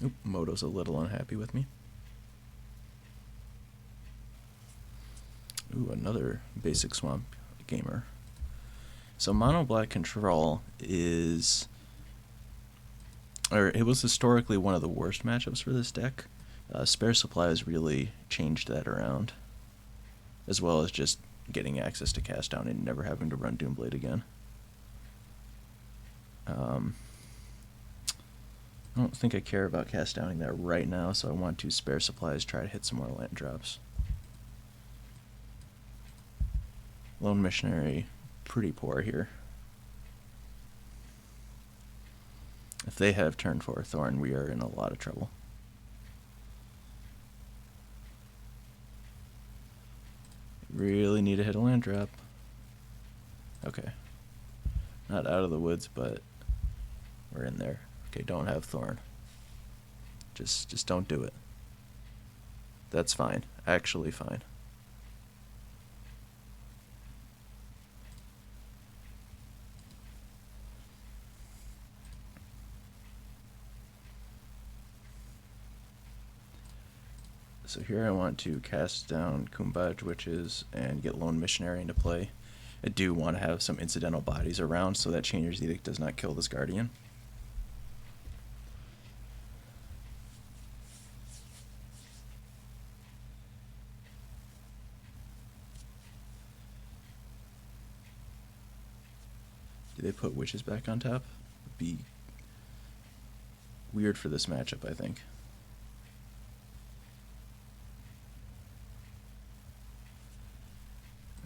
Oop, Moto's a little unhappy with me. Ooh, another basic swamp gamer. So mono black control is, or it was historically one of the worst matchups for this deck. Spare supplies really changed that around, as well as just getting access to cast down and never having to run Doomblade again. I don't think I care about cast downing that right now, so I want to spare supplies, try to hit some more land drops. Lone Missionary, pretty poor here. If they have turn 4 Thorn, we are in a lot of trouble. Really need to hit a land drop. Okay. Not out of the woods, but we're in there. Okay, don't have Thorn. Just don't do it. That's fine. Actually fine. So here I want to cast down Kumbaj Witches and get Lone Missionary into play. I do want to have some incidental bodies around so that Chainer's Edict does not kill this Guardian. Do they put Witches back on top? Would be weird for this matchup, I think.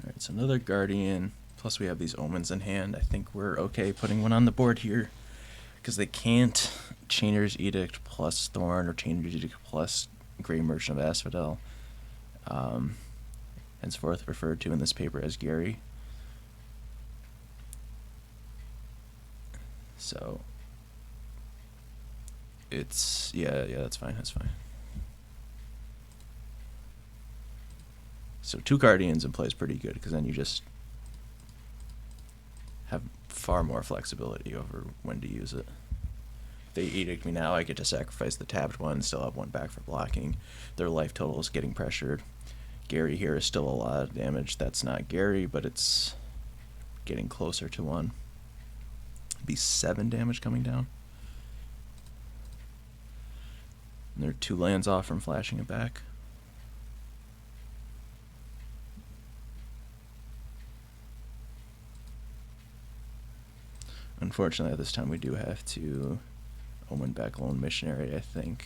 Alright, so another Guardian, plus we have these Omens in hand. I think we're okay putting one on the board here, because they can't Chainer's Edict plus Thorn or Chainer's Edict plus Grey Merchant of Asphodel. Henceforth referred to in this paper as Gary. So it's yeah, that's fine. So 2 Guardians in play is pretty good, because then you just have far more flexibility over when to use it. If they Edict me now, I get to sacrifice the tapped one, still have 1 back for blocking. Their life total is getting pressured. Gary here is still a lot of damage. That's not Gary, but it's getting closer to 1. Be 7 damage coming down. And they're 2 lands off from flashing it back. Unfortunately, at this time we do have to Omen back Lone Missionary, I think.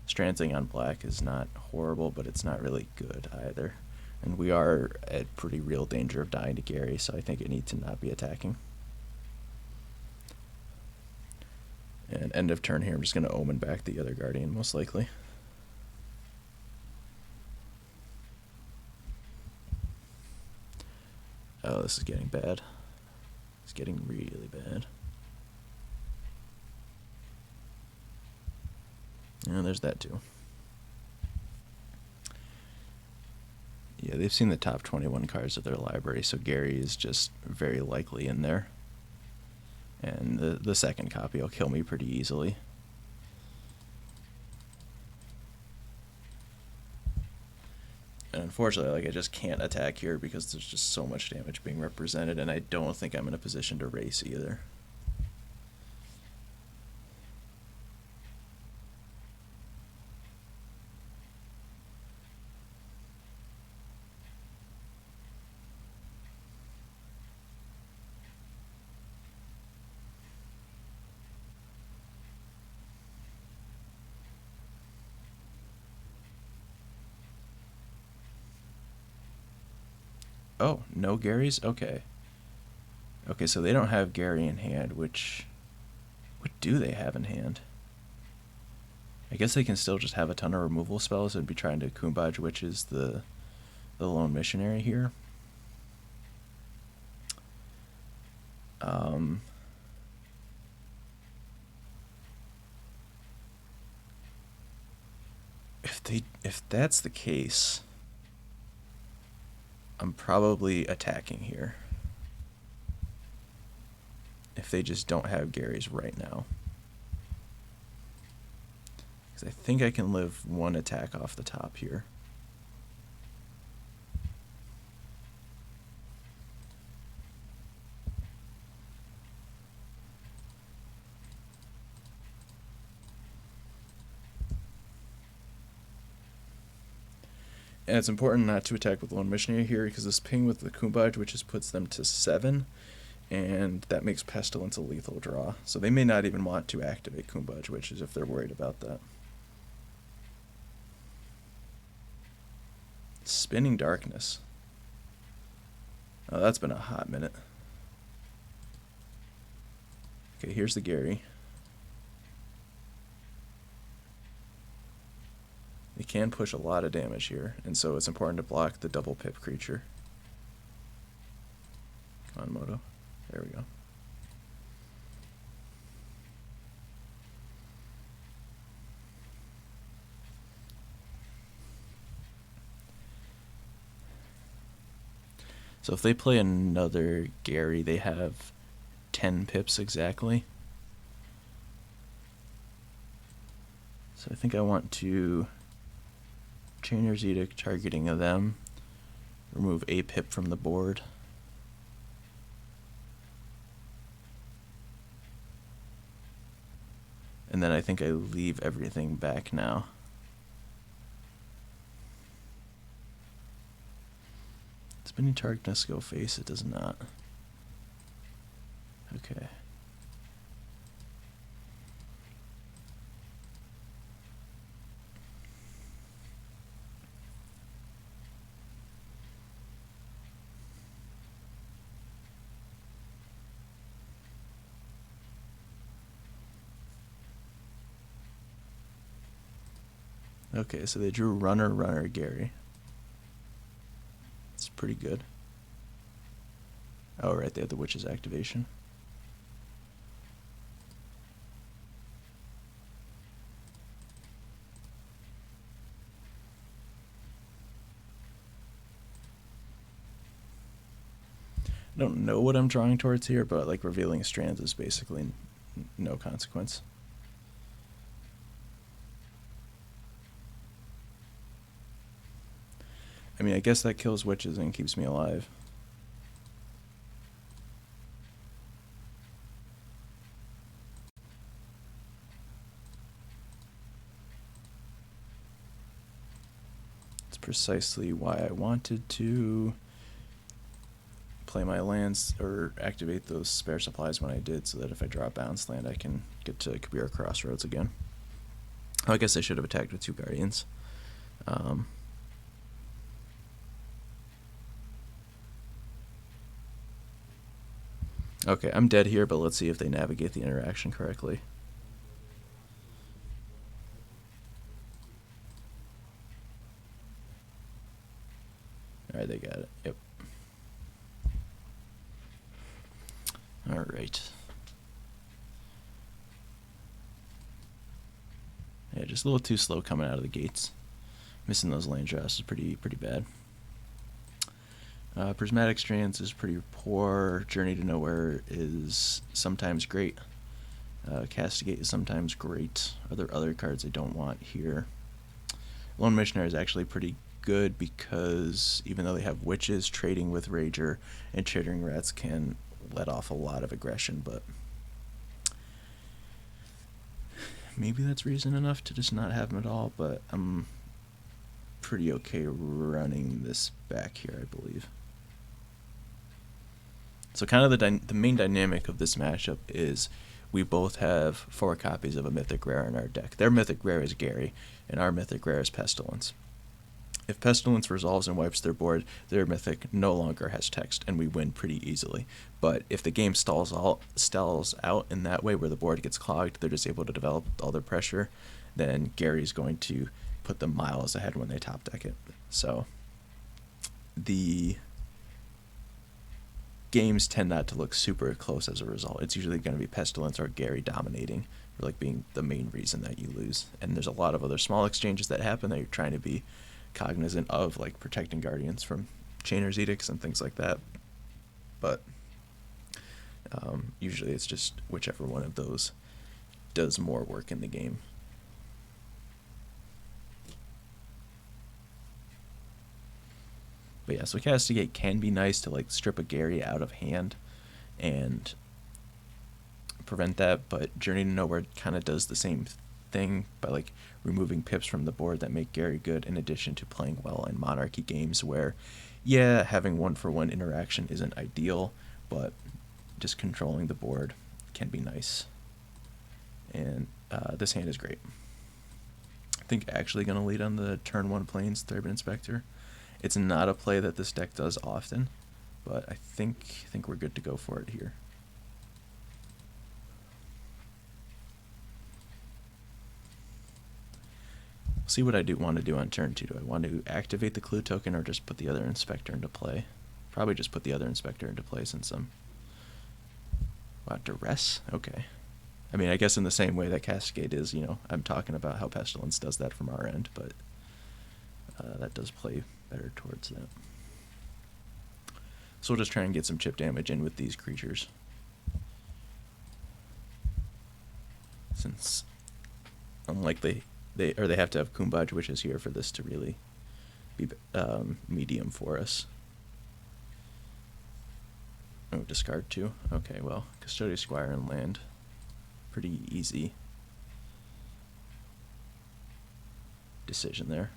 Strandsing on black is not horrible, but it's not really good either. And we are at pretty real danger of dying to Gary, so I think it needs to not be attacking. And end of turn here, I'm just going to Omen back the other Guardian, most likely. Oh, this is getting bad. It's getting really bad. Yeah, there's that too. Yeah, they've seen the top 21 cards of their library, so Gary is just very likely in there. And the second copy will kill me pretty easily. And unfortunately, like, I just can't attack here because there's just so much damage being represented, and I don't think I'm in a position to race either. Oh, no Garys? Okay. Okay, so they don't have Gary in hand, which... What do they have in hand? I guess they can still just have a ton of removal spells and be trying to Kumbaj Witches the Lone Missionary here. If that's the case, I'm probably attacking here. If they just don't have Gary's right now. Because I think I can live 1 attack off the top here. And it's important not to attack with Lone Missionary here, because this ping with the Kumbaj, which just puts them to 7, and that makes Pestilence a lethal draw. So they may not even want to activate Kumbaj Witches if they're worried about that. Spinning Darkness. Oh, that's been a hot minute. Okay, here's the Gary. They can push a lot of damage here, and so it's important to block the double pip creature. Come on, Moto. There we go. So if they play another Gary, they have 10 pips exactly. So I think I want to Chainer's Edict, targeting of them. Remove a pip from the board. And then I think I leave everything back now. Spinning Darkness go face, it does not. Okay. Okay, so they drew Runner, Gary. It's pretty good. Oh, right, they have the Witch's activation. I don't know what I'm drawing towards here, but like Revealing Strands is basically no consequence. I mean, I guess that kills witches and keeps me alive. It's precisely why I wanted to play my lands or activate those spare supplies when I did, so that if I draw a bounce land, I can get to Kabira Crossroads again. Oh, I guess I should have attacked with 2 Guardians. Okay, I'm dead here, but let's see if they navigate the interaction correctly. Alright, they got it. Yep. Alright. Yeah, just a little too slow coming out of the gates. Missing those land draws is pretty bad. Prismatic Strands is pretty poor. Journey to Nowhere is sometimes great. Castigate is sometimes great. Are there other cards I don't want here? Lone Missionary is actually pretty good because even though they have witches, trading with Rager and Chittering Rats can let off a lot of aggression, but maybe that's reason enough to just not have them at all, but I'm pretty okay running this back here, I believe. So kind of the main dynamic of this matchup is we both have 4 copies of a Mythic Rare in our deck. Their Mythic Rare is Gary, and our Mythic Rare is Pestilence. If Pestilence resolves and wipes their board, their Mythic no longer has text, and we win pretty easily. But if the game stalls out in that way where the board gets clogged, they're just able to develop all their pressure, then Gary's going to put them miles ahead when they top deck it. So the games tend not to look super close as a result. It's usually going to be Pestilence or Gary dominating, or like being the main reason that you lose. And there's a lot of other small exchanges that happen that you're trying to be cognizant of, like protecting Guardians from Chainer's Edicts and things like that. But usually it's just whichever one of those does more work in the game. But yeah, so Castigate can be nice to like strip a Gary out of hand and prevent that, but Journey to Nowhere kind of does the same thing by like removing pips from the board that make Gary good, in addition to playing well in Monarchy games where, yeah, having 1-for-1 interaction isn't ideal, but just controlling the board can be nice. And this hand is great. I think actually going to lead on the turn 1 Plains Thraben Inspector. It's not a play that this deck does often, but I think we're good to go for it here. See what I want to do on turn 2. Do I want to activate the clue token or just put the other Inspector into play? Probably just put the other Inspector into play since I'm... Wow, Duress? Okay. I mean, I guess in the same way that Castigate is, you know, I'm talking about how Pestilence does that from our end, but that does play better towards that. So we'll just try and get some chip damage in with these creatures. Since, unlike they have to have Kumbaj Witches here for this to really be medium for us. Oh, discard 2? Okay, well, Custodi Squire and land. Pretty easy decision there.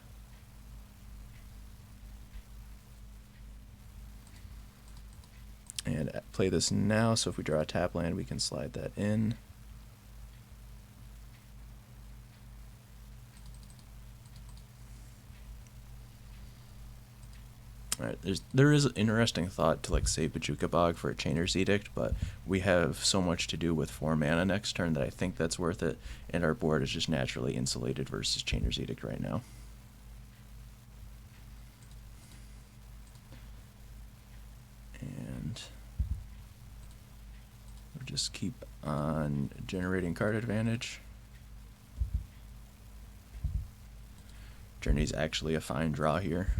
And play this now, so if we draw a tap land, we can slide that in. Alright, there is an interesting thought to like save Bojuka Bog for a Chainer's Edict, but we have so much to do with 4 mana next turn that I think that's worth it, and our board is just naturally insulated versus Chainer's Edict right now. And we'll just keep on generating card advantage. Journey's actually a fine draw here.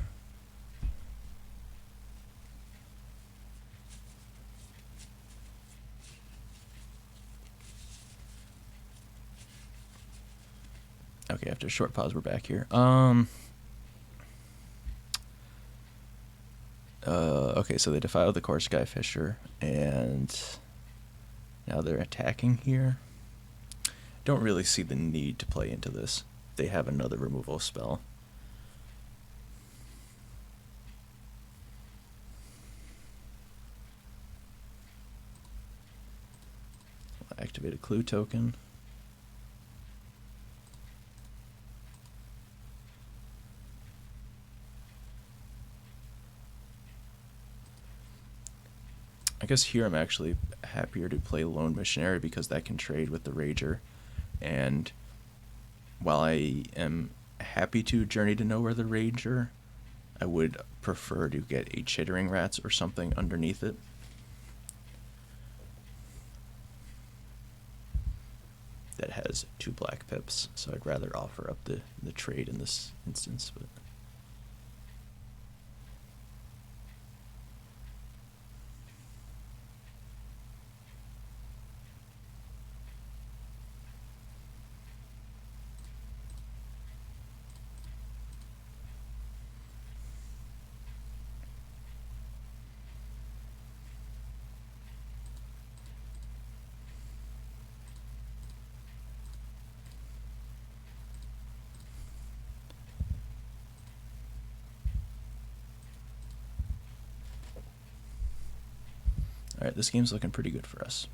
Okay, after a short pause, we're back here. Okay, so they defiled the Kor Skyfisher, and now they're attacking here. Don't really see the need to play into this. They have another removal spell. Activate a clue token. I guess here I'm actually happier to play Lone Missionary because that can trade with the Rager. And while I am happy to journey to nowhere the Rager, I would prefer to get a Chittering Rats or something underneath it. That has 2 black pips, so I'd rather offer up the trade in this instance. But alright, this game's looking pretty good for us.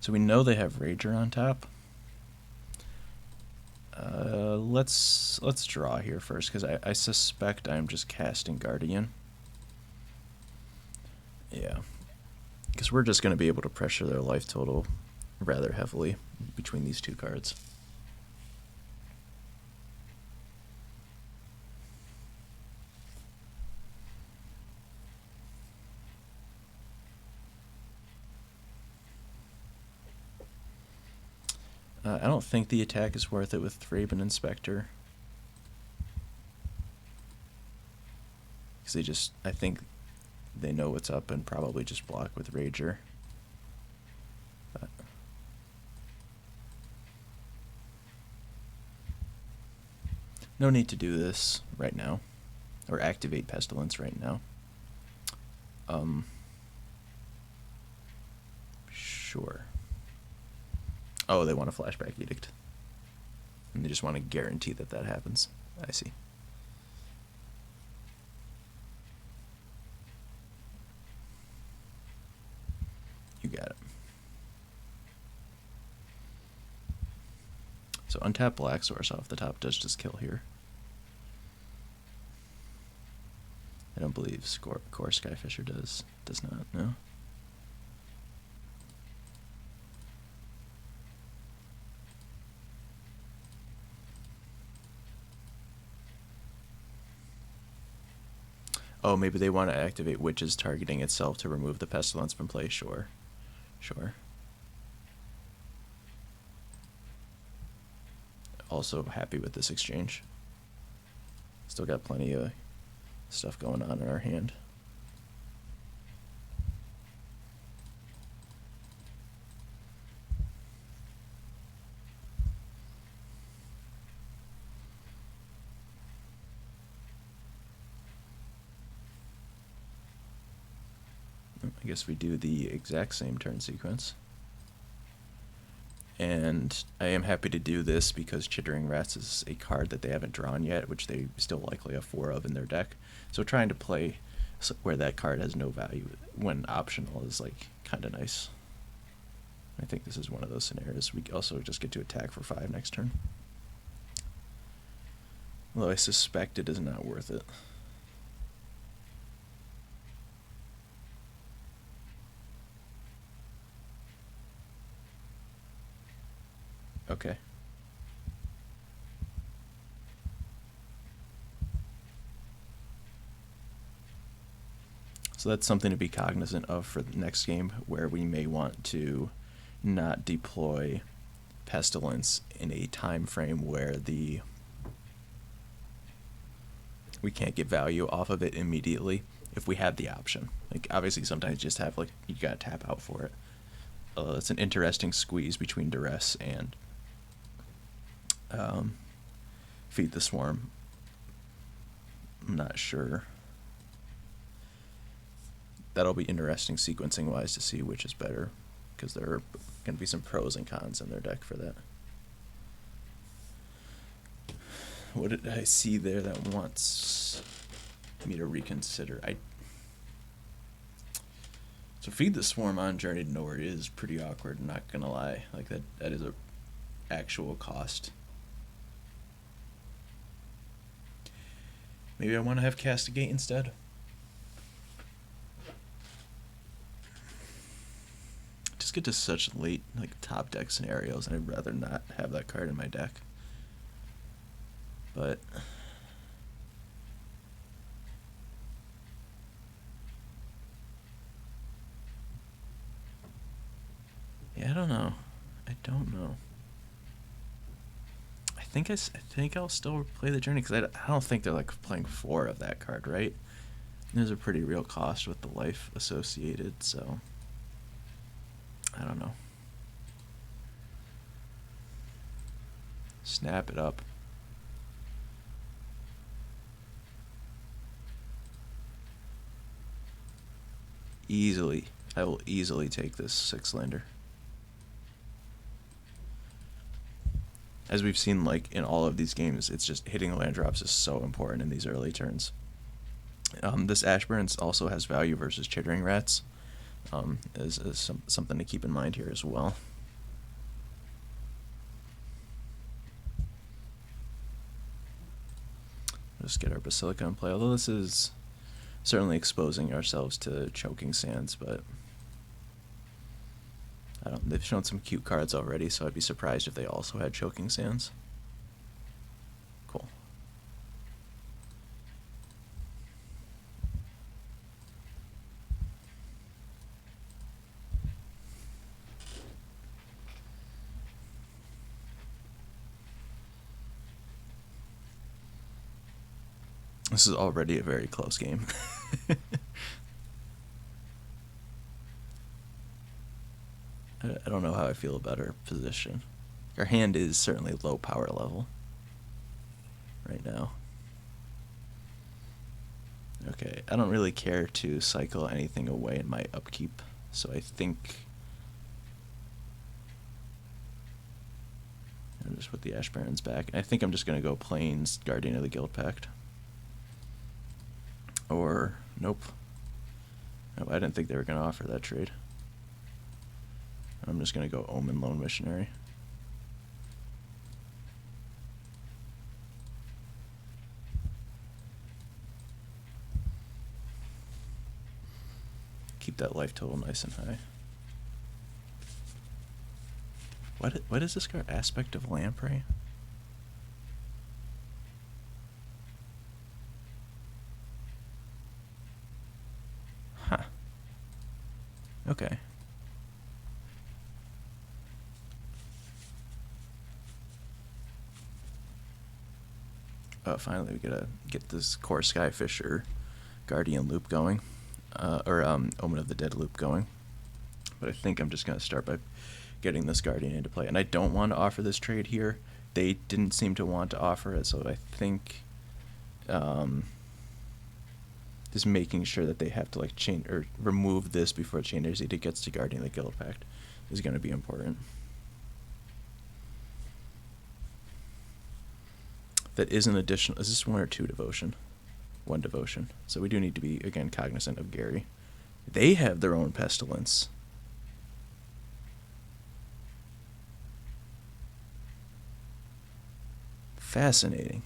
So we know they have Rager on top. Let's draw here first, because I suspect I'm just casting Guardian. Yeah, because we're just going to be able to pressure their life total rather heavily between these 2 cards. I don't think the attack is worth it with Thraben Inspector. Because I think they know what's up and probably just block with Rager. But no need to do this right now, or activate Pestilence right now. Sure. Oh, they want a flashback Edict. And they just want to guarantee that that happens. I see. You got it. So untap black source off the top does just kill here. I don't believe Kor Skyfisher does not, no. Oh, maybe they want to activate Witches targeting itself to remove the Pestilence from play. Sure. Sure. Also happy with this exchange. Still got plenty of stuff going on in our hand. I guess we do the exact same turn sequence. And I am happy to do this because Chittering Rats is a card that they haven't drawn yet, which they still likely have 4 of in their deck. So trying to play where that card has no value when optional is like kind of nice. I think this is one of those scenarios. We also just get to attack for 5 next turn. Although I suspect it is not worth it. Okay. So that's something to be cognizant of for the next game, where we may want to not deploy Pestilence in a time frame where we can't get value off of it immediately if we have the option. Like obviously sometimes you just have like you gotta tap out for it. It's an interesting squeeze between Duress and Feed the Swarm. I'm not sure. That'll be interesting sequencing wise to see which is better, because there are going to be some pros and cons in their deck for that. What did I see there that wants me to reconsider? So Feed the Swarm on Journey to Nowhere is pretty awkward, not gonna lie. Like that is a actual cost. Maybe I want to have Castigate instead. Just get to such late like top deck scenarios, and I'd rather not have that card in my deck. But yeah, I don't know. I think I'll still play the Journey, because I don't think they're like playing 4 of that card, right? And there's a pretty real cost with the life associated, so I don't know. Snap it up. Easily. I will easily take this 6-lander. As we've seen, like in all of these games, it's just hitting land drops is so important in these early turns. This Ash Barrens also has value versus Chittering Rats. Is something to keep in mind here as well. Just get our Basilica in play, although this is certainly exposing ourselves to Choking Sands, but they've shown some cute cards already, so I'd be surprised if they also had Choking Sands. Cool. This is already a very close game. I don't know how I feel about our position. Our hand is certainly low power level right now. Okay, I don't really care to cycle anything away in my upkeep, so I think I'll just put the Ash Barrens back. I think I'm just going to go Plains Guardian of the Guildpact. Or, nope. No, I didn't think they were going to offer that trade. I'm just going to go Omen Lone Missionary. Keep that life total nice and high. What is this card? Aspect of Lamprey? Huh. Okay. Finally we gotta get this Kor Skyfisher Guardian loop going. Omen of the Dead loop going. But I think I'm just gonna start by getting this Guardian into play. And I don't want to offer this trade here. They didn't seem to want to offer it, so I think just making sure that they have to like change or remove this before Chainer's Edict gets to Guardian of the Guildpact is going to be important. That is an additional... Is this 1 or 2 devotion? 1 devotion. So we do need to be, again, cognizant of Gary. They have their own pestilence. Fascinating.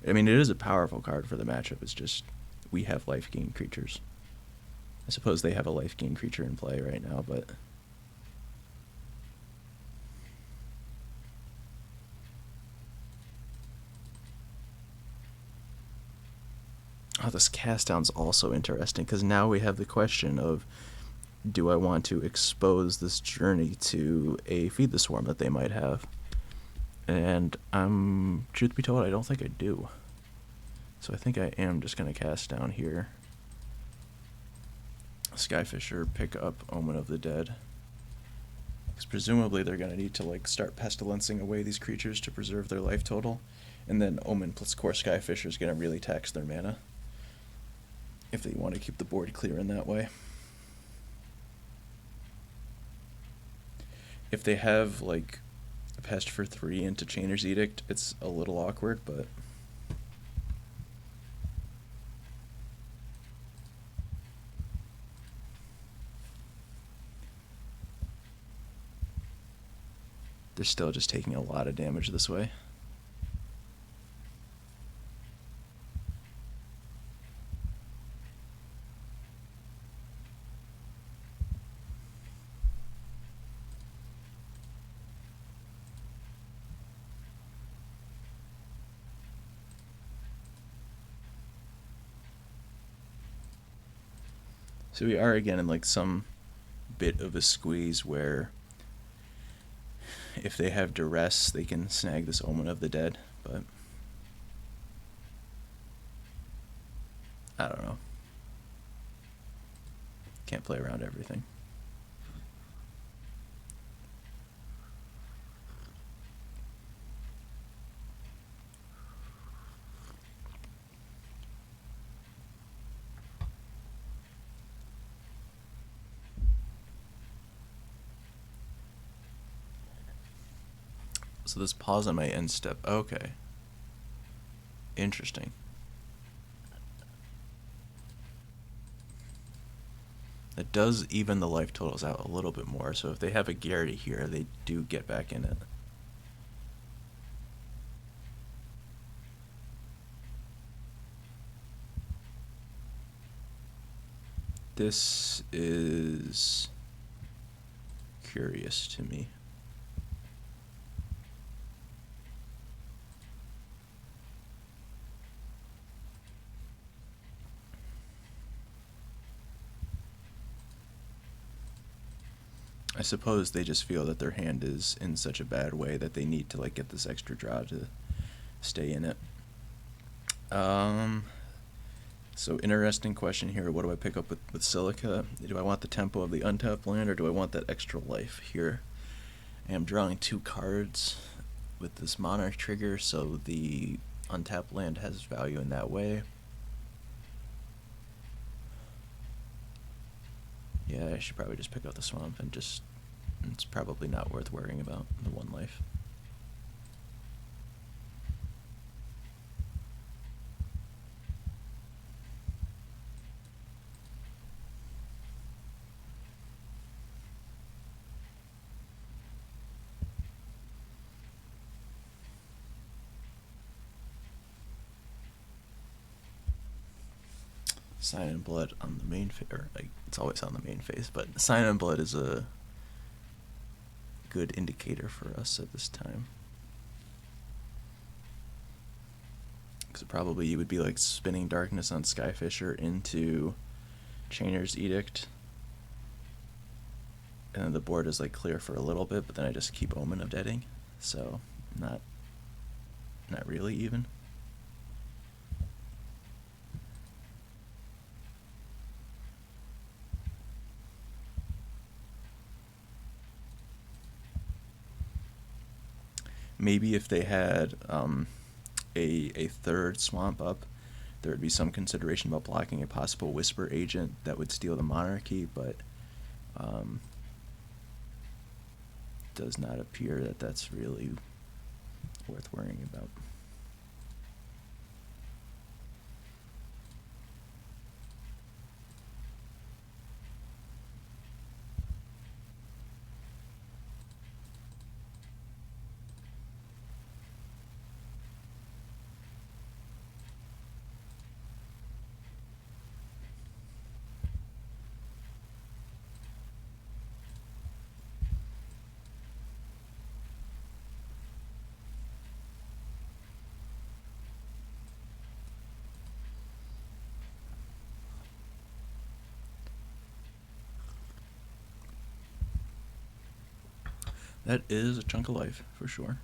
I mean, it is a powerful card for the matchup. It's just we have life gain creatures. I suppose they have a life gain creature in play right now, but... Oh, this cast down's also interesting, because now we have the question of, do I want to expose this journey to a Feed the Swarm that they might have? And truth be told, I don't think I do. So I think I am just going to cast down here. Skyfisher, pick up Omen of the Dead. Because presumably they're going to need to like start pestilencing away these creatures to preserve their life total. And then Omen plus Kor Skyfisher is going to really tax their mana, if they want to keep the board clear in that way. If they have, like, a Pest for 3 into Chainer's Edict, it's a little awkward, but... they're still just taking a lot of damage this way. So we are again in like some bit of a squeeze where if they have duress, they can snag this Omen of the Dead, but I don't know. Can't play around everything. So this pause on my end step. Okay. Interesting. It does even the life totals out a little bit more, so if they have a Gary here, they do get back in it. This is curious to me. I suppose they just feel that their hand is in such a bad way that they need to like get this extra draw to stay in it. So interesting question here. What do I pick up with Silica? Do I want the tempo of the untapped land, or do I want that extra life here? I am drawing 2 cards with this Monarch trigger, so the untapped land has value in that way. Yeah, I should probably just pick up the Swamp and just... it's probably not worth worrying about the 1 life. Sign in Blood on the main phase, or like, it's always on the main phase, but Sign in Blood is a good indicator for us at this time. Because probably you would be like spinning Darkness on Skyfisher into Chainer's Edict, and then the board is like clear for a little bit, but then I just keep Omen of Deading, so not really even. Maybe if they had a third Swamp up, there would be some consideration about blocking a possible Whisper agent that would steal the Monarchy, but does not appear that that's really worth worrying about. That is a chunk of life, for sure.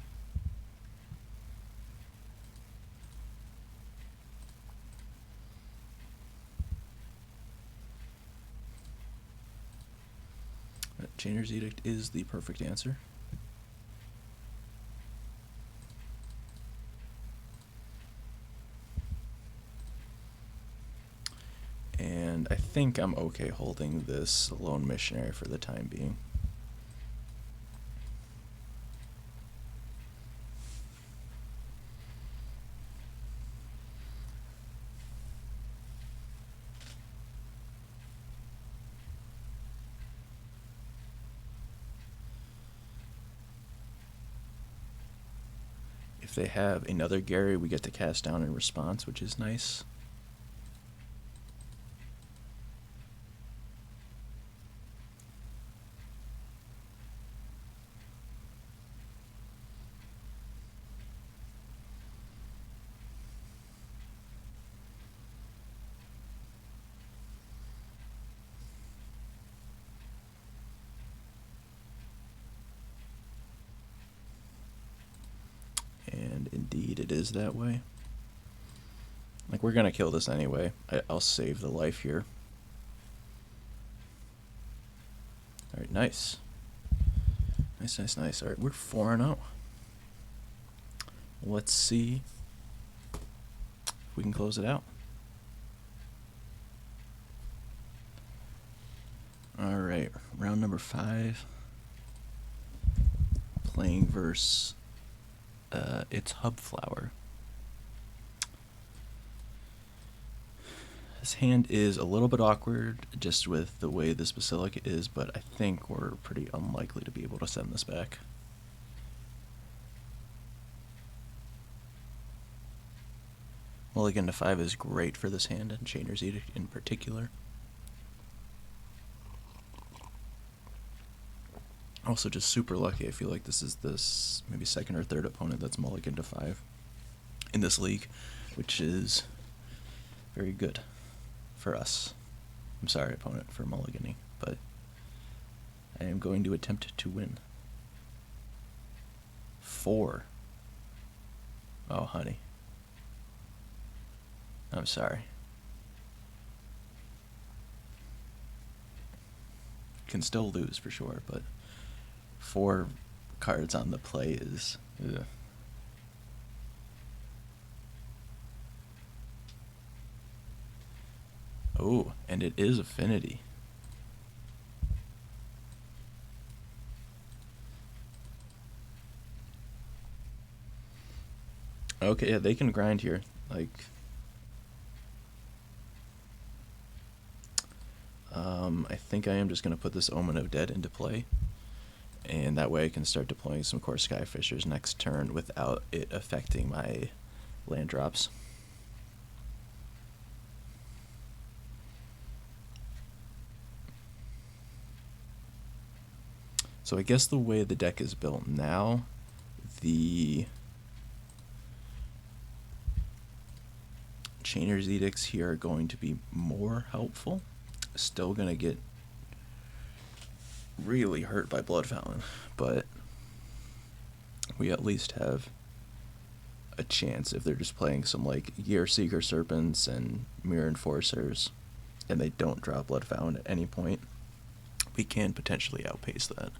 Chainer's Edict is the perfect answer. And I think I'm okay holding this Lone Missionary for the time being. If they have another Gary, we get to cast down in response, which is nice. And indeed it is that way. Like, we're gonna kill this anyway. I'll save the life here. Alright, nice. Nice. Alright, we're 4-0. Let's see if we can close it out. Alright, round number 5. Playing versus it's Hubflower. This hand is a little bit awkward just with the way this Basilica is, but I think we're pretty unlikely to be able to send this back. Mulligan to 5 is great for this hand, and Chainer's Edict in particular. Also just super lucky. I feel like this is this maybe second or third opponent that's mulligan to 5 in this league, which is very good for us. I'm sorry, opponent, for mulliganing, but I am going to attempt to win. 4. Oh, honey. I'm sorry. Can still lose for sure, but 4 cards on the play is... Ugh. Oh, and it is Affinity. Okay, yeah, they can grind here. Like... I think I am just going to put this Omen of Dead into play. And that way I can start deploying some Kor Skyfishers next turn without it affecting my land drops. So I guess the way the deck is built now, the Chainer's Edicts here are going to be more helpful. Still going to get really hurt by Blood Fountain, but we at least have a chance if they're just playing some like Year Seeker Serpents and Mirror Enforcers and they don't draw Blood Fountain at any point. We can potentially outpace that.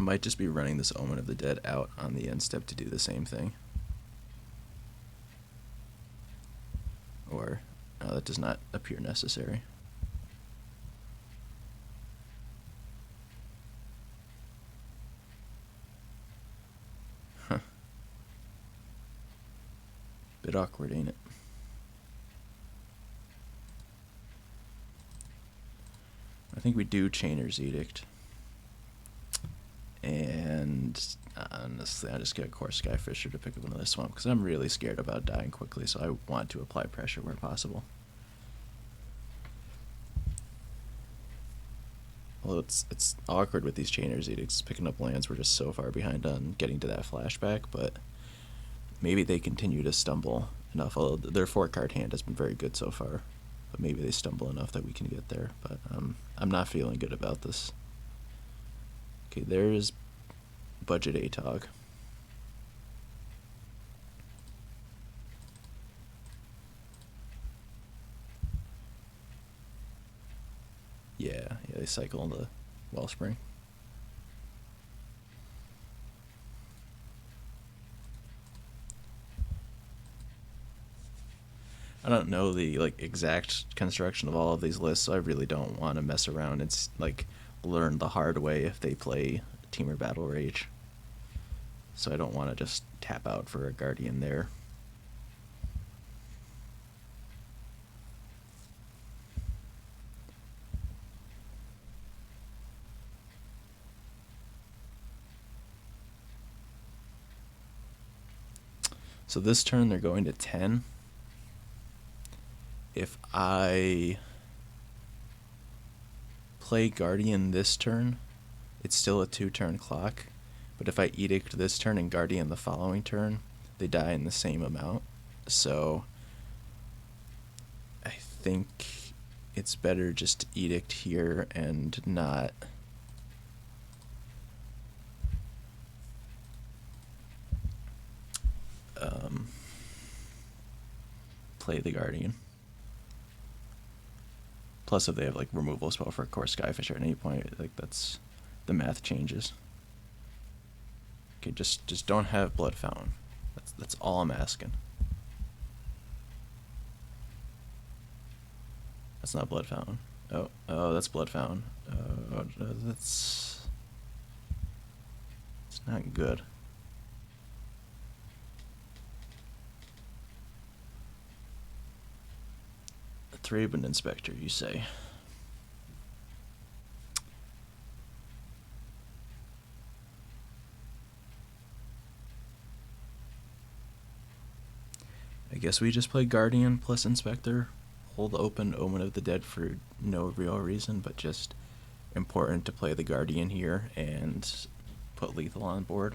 might just be running this Omen of the Dead out on the end step to do the same thing. Or, no, that does not appear necessary. Huh. Bit awkward, ain't it? I think we do Chainer's Edict. And honestly, I just get Kor Skyfisher to pick up another swamp because I'm really scared about dying quickly, so I want to apply pressure where possible. Well, it's awkward with these Chainer's Edicts. Picking up lands, we're just so far behind on getting to that flashback, but maybe they continue to stumble enough. Although their 4-card hand has been very good so far, but maybe they stumble enough that we can get there. But I'm not feeling good about this. Okay, there's budget ATOG. Yeah, they cycle the Wellspring. I don't know the exact construction of all of these lists, so I really don't want to mess around. It's learn the hard way if they play Temur Battle Rage. So I don't want to just tap out for a Guardian there. So this turn they're going to 10. If I play Guardian this turn, it's still a 2-turn clock. But if I Edict this turn and Guardian the following turn, they die in the same amount. So I think it's better just to Edict here and not play the Guardian. Plus, if they have removal spell for Kor Skyfisher at any point, that's the math changes. Okay, just don't have Blood Fountain. That's all I'm asking. That's not Blood Fountain. Oh, that's Blood Fountain. That's it's not good. Thraben Inspector, you say? I guess we just play Guardian plus Inspector, hold open Omen of the Dead for no real reason, but just important to play the Guardian here and put lethal on board.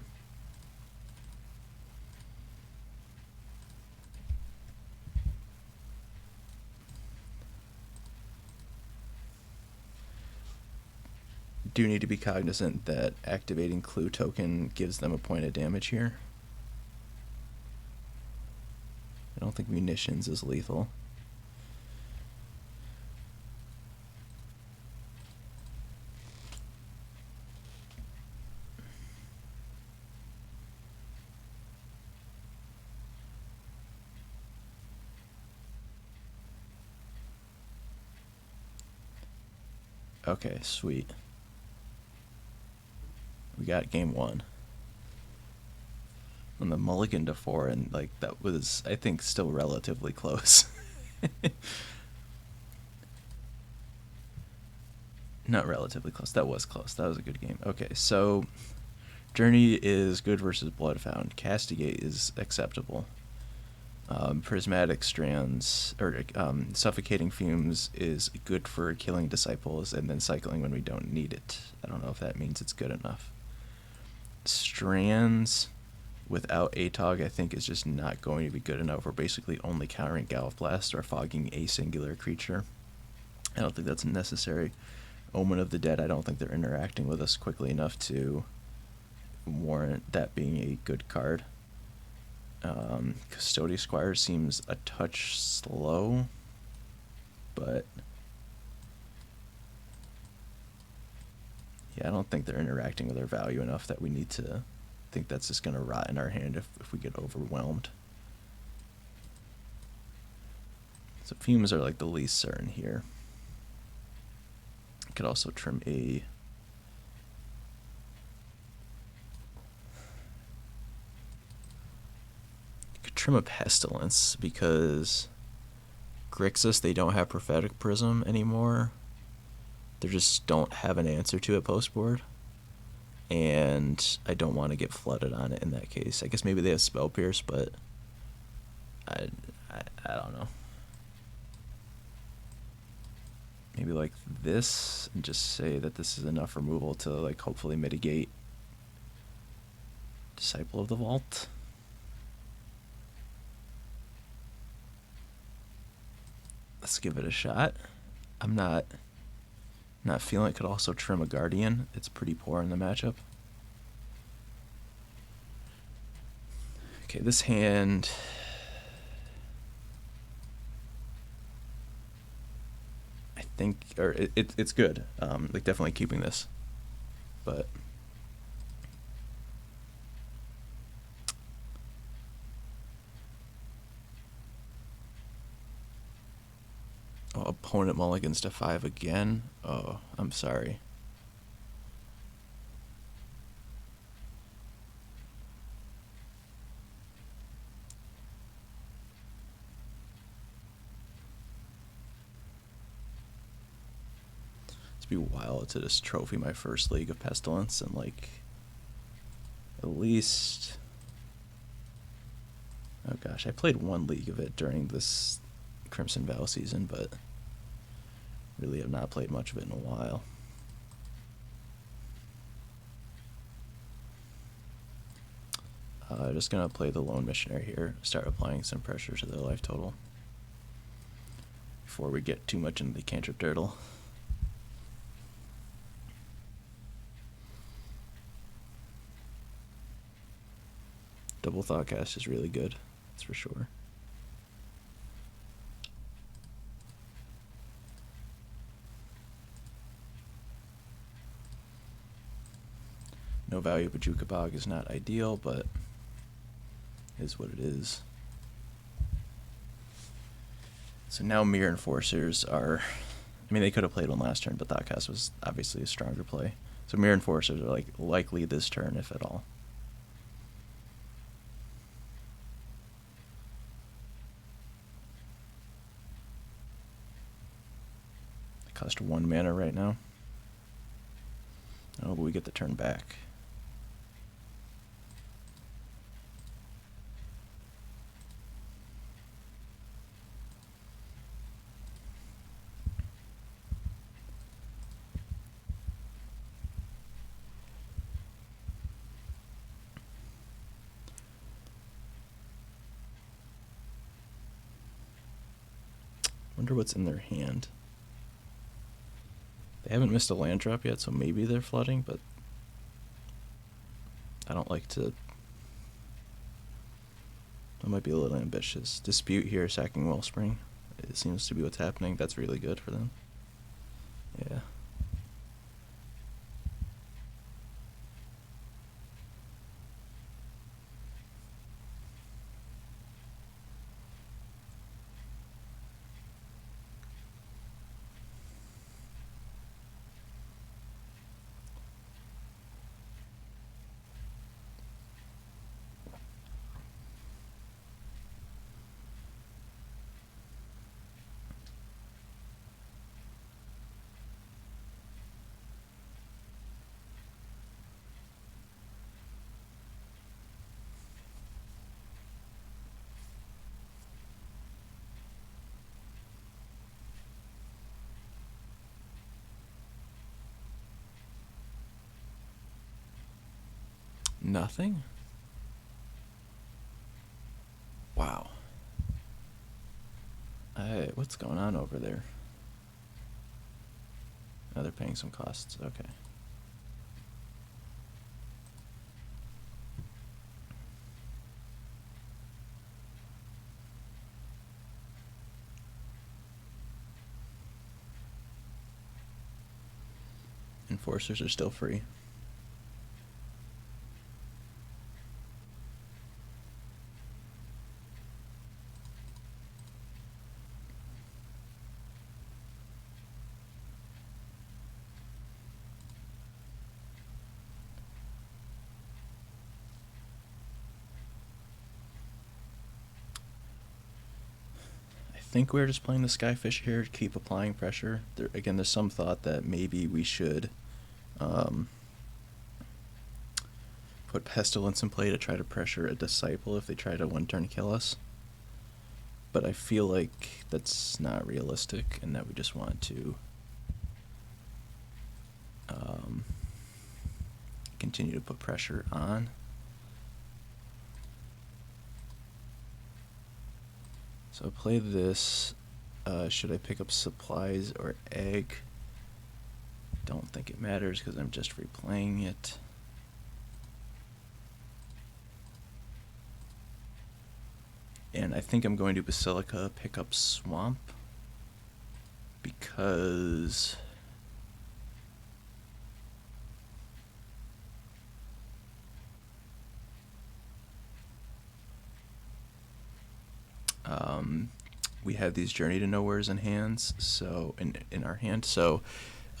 Do need to be cognizant that activating Clue Token gives them a point of damage here. I don't think Munitions is lethal. Okay, sweet. We got game 1. And the mulligan to 4, and that was, I think, still relatively close. Not relatively close. That was close. That was a good game. Okay, so Journey is good versus Blood Fountain. Castigate is acceptable. Prismatic Strands, or Suffocating Fumes is good for killing disciples and then cycling when we don't need it. I don't know if that means it's good enough. Strands without ATOG, I think, is just not going to be good enough. We're basically only countering Gallop Blast or fogging a singular creature. I don't think that's necessary. Omen of the Dead, I don't think they're interacting with us quickly enough to warrant that being a good card. Custodi Squire seems a touch slow, but Yeah, I don't think they're interacting with our value enough that we need to think that's just going to rot in our hand if we get overwhelmed. So fumes are like the least certain here. I could also trim a... trim a Pestilence, because Grixis, they don't have Prophetic Prism anymore. They just don't have an answer to it post-board. And I don't want to get flooded on it in that case. I guess maybe they have Spell Pierce, but I don't know. Maybe like this, and just say that this is enough removal to like hopefully mitigate Disciple of the Vault. Let's give it a shot. I'm not feeling it. Could also trim a Guardian. It's pretty poor in the matchup. Okay, this hand... I think, or it's good. Like definitely keeping this, but oh, opponent mulligans to 5 again. Oh, I'm sorry. Be wild to just trophy my first League of Pestilence and like at least, oh gosh, I played one league of it during this Crimson Vow season, but really have not played much of it in a while. Just gonna play the Lone Missionary here, start applying some pressure to their life total before we get too much into the cantrip turtle. Double Thoughtcast is really good, that's for sure. No value Bojuka Bog is not ideal, but is what it is. So now Mirror Enforcers are... I mean, they could have played one last turn, but Thoughtcast was obviously a stronger play. So Mirror Enforcers are like likely this turn, if at all. Cost 1 mana right now. Oh, but we get the turn back. Wonder what's in their hand. They haven't missed a land drop yet, so maybe they're flooding, but I don't like to... That might be a little ambitious. Dispute here, sacking Wellspring. It seems to be what's happening. That's really good for them. Yeah. Nothing? Wow. What's going on over there? Oh, they're paying some costs. Okay. Enforcers are still free. I think we're just playing the Skyfisher here to keep applying pressure. Again, there's some thought that maybe we should put Pestilence in play to try to pressure a Disciple if they try to one-turn kill us. But I feel like that's not realistic, and that we just want to continue to put pressure on. So I'll play this. Should I pick up supplies or egg? Don't think it matters because I'm just replaying it. And I think I'm going to Basilica, pick up Swamp, because we have these Journey to Nowheres in hands, so in our hand, so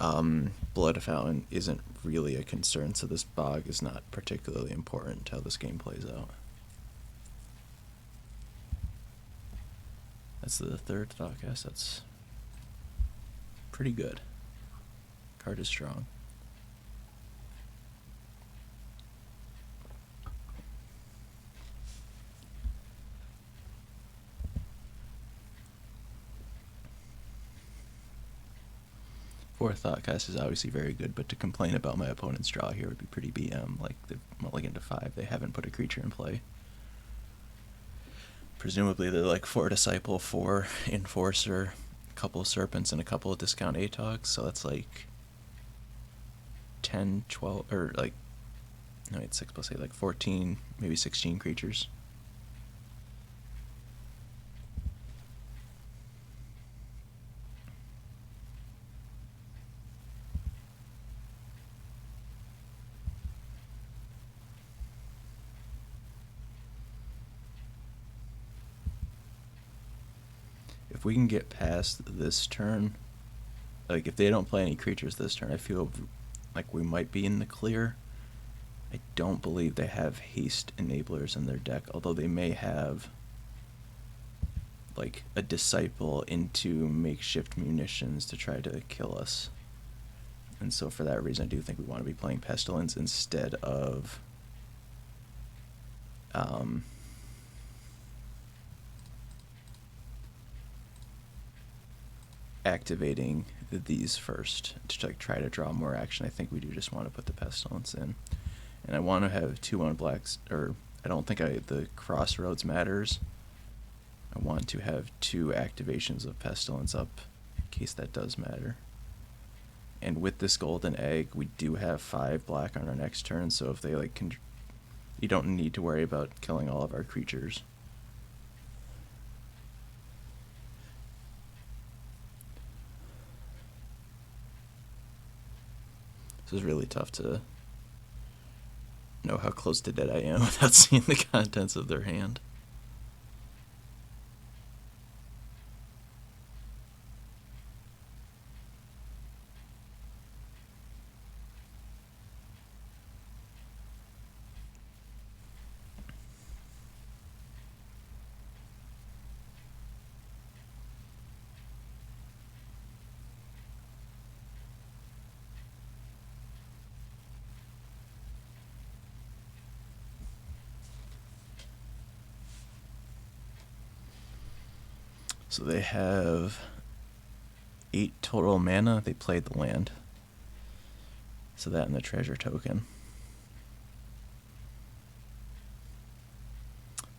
Blood Fountain isn't really a concern, so this bog is not particularly important to how this game plays out. That's the third Thoughtcast. That's pretty good. Card is strong. Fourth Thoughtcast is obviously very good, but to complain about my opponent's draw here would be pretty BM. Like, they've mulliganed to 5. They haven't put a creature in play. Presumably they're like 4 Disciple, 4 Enforcer, a couple of Serpents, and a couple of Discount Atogs, so that's like 10, 12, or like, no, it's 6 plus 8, like 14, maybe 16 creatures. If we can get past this turn, like if they don't play any creatures this turn, I feel like we might be in the clear. I don't believe they have haste enablers in their deck, although they may have like a Disciple into makeshift munitions to try to kill us. And so for that reason, I do think we want to be playing Pestilence instead of activating these first to like try to draw more action. I think we do just want to put the Pestilence in, and I want to have 2 blacks, or I don't think the Crossroads matters. I want to have 2 activations of Pestilence up in case that does matter. And with this golden egg, we do have 5 black on our next turn, so if they like you don't need to worry about killing all of our creatures. This is really tough to know how close to dead I am without seeing the contents of their hand. So they have 8 total mana. They played the land. So that and the treasure token.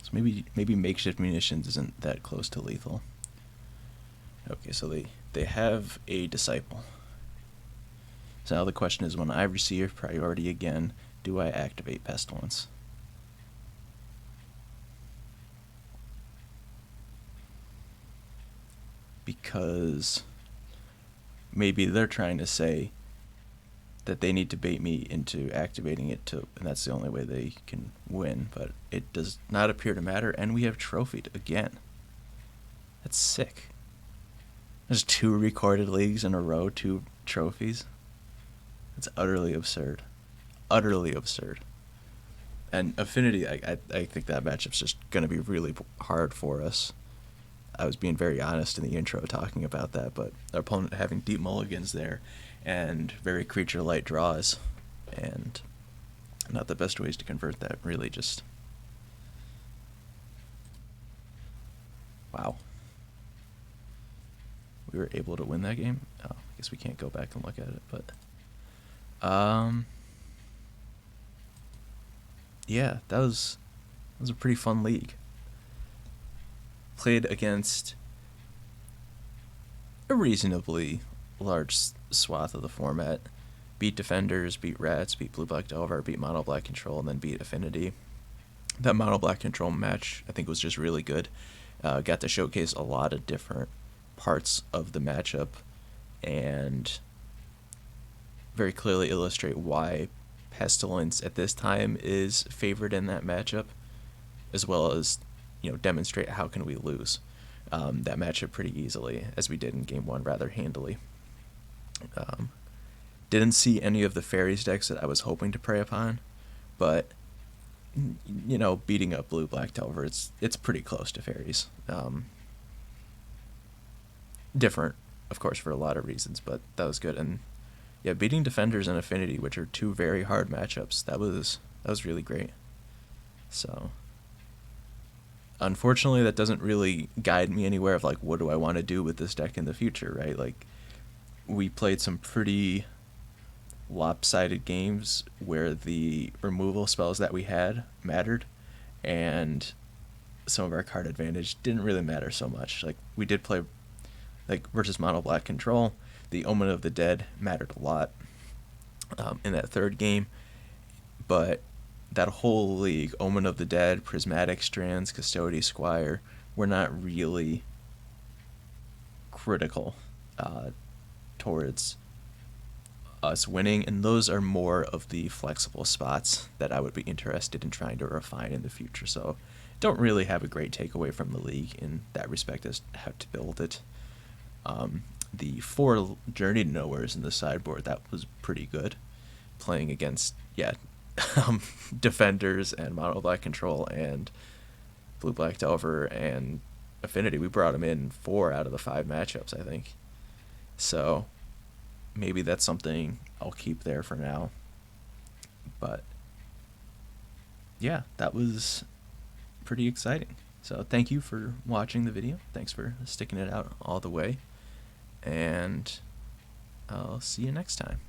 So maybe makeshift munitions isn't that close to lethal. Okay, so they have a Disciple. So now the question is, when I receive priority again, do I activate Pestilence? Because maybe they're trying to say that they need to bait me into activating it and that's the only way they can win, but it does not appear to matter, and we have trophied again. That's sick. There's 2 recorded leagues in a row, 2 trophies. It's utterly absurd. Utterly absurd. And Affinity, I think that matchup's just going to be really hard for us. I was being very honest in the intro talking about that, but our opponent having deep mulligans there and very creature-light draws, and not the best ways to convert that, really just... Wow. We were able to win that game? Oh, I guess we can't go back and look at it, but... Yeah, that was a pretty fun league. Played against a reasonably large swath of the format. Beat Defenders, beat Rats, beat Blue-Black Delver, beat Mono-Black Control, and then beat Affinity. That Mono-Black Control match, I think, was just really good. Got to showcase a lot of different parts of the matchup and very clearly illustrate why Pestilence at this time is favored in that matchup, as well as, demonstrate how can we lose that matchup pretty easily, as we did in Game 1 rather handily. Didn't see any of the Fairies decks that I was hoping to prey upon, but, beating up Blue-Black Delver, it's pretty close to Fairies. Different, of course, for a lot of reasons, but that was good. And yeah, beating Defenders and Affinity, which are 2 very hard matchups, that was really great. So, unfortunately, that doesn't really guide me anywhere of, what do I want to do with this deck in the future, right? We played some pretty lopsided games where the removal spells that we had mattered, and some of our card advantage didn't really matter so much. We did play, versus Mono Black Control, the Omen of the Dead mattered a lot in that 3rd game, but that whole league, Omen of the Dead, Prismatic Strands, Custodi Squire, were not really critical towards us winning, and those are more of the flexible spots that I would be interested in trying to refine in the future. So don't really have a great takeaway from the league in that respect as to how to build it. The 4 Journey to Nowheres in the sideboard, that was pretty good. Playing against, Defenders and Mono Black Control and Blue-Black Delver and Affinity. We brought them in 4 out of the 5 matchups, I think. So maybe that's something I'll keep there for now. But yeah, that was pretty exciting. So thank you for watching the video. Thanks for sticking it out all the way. And I'll see you next time.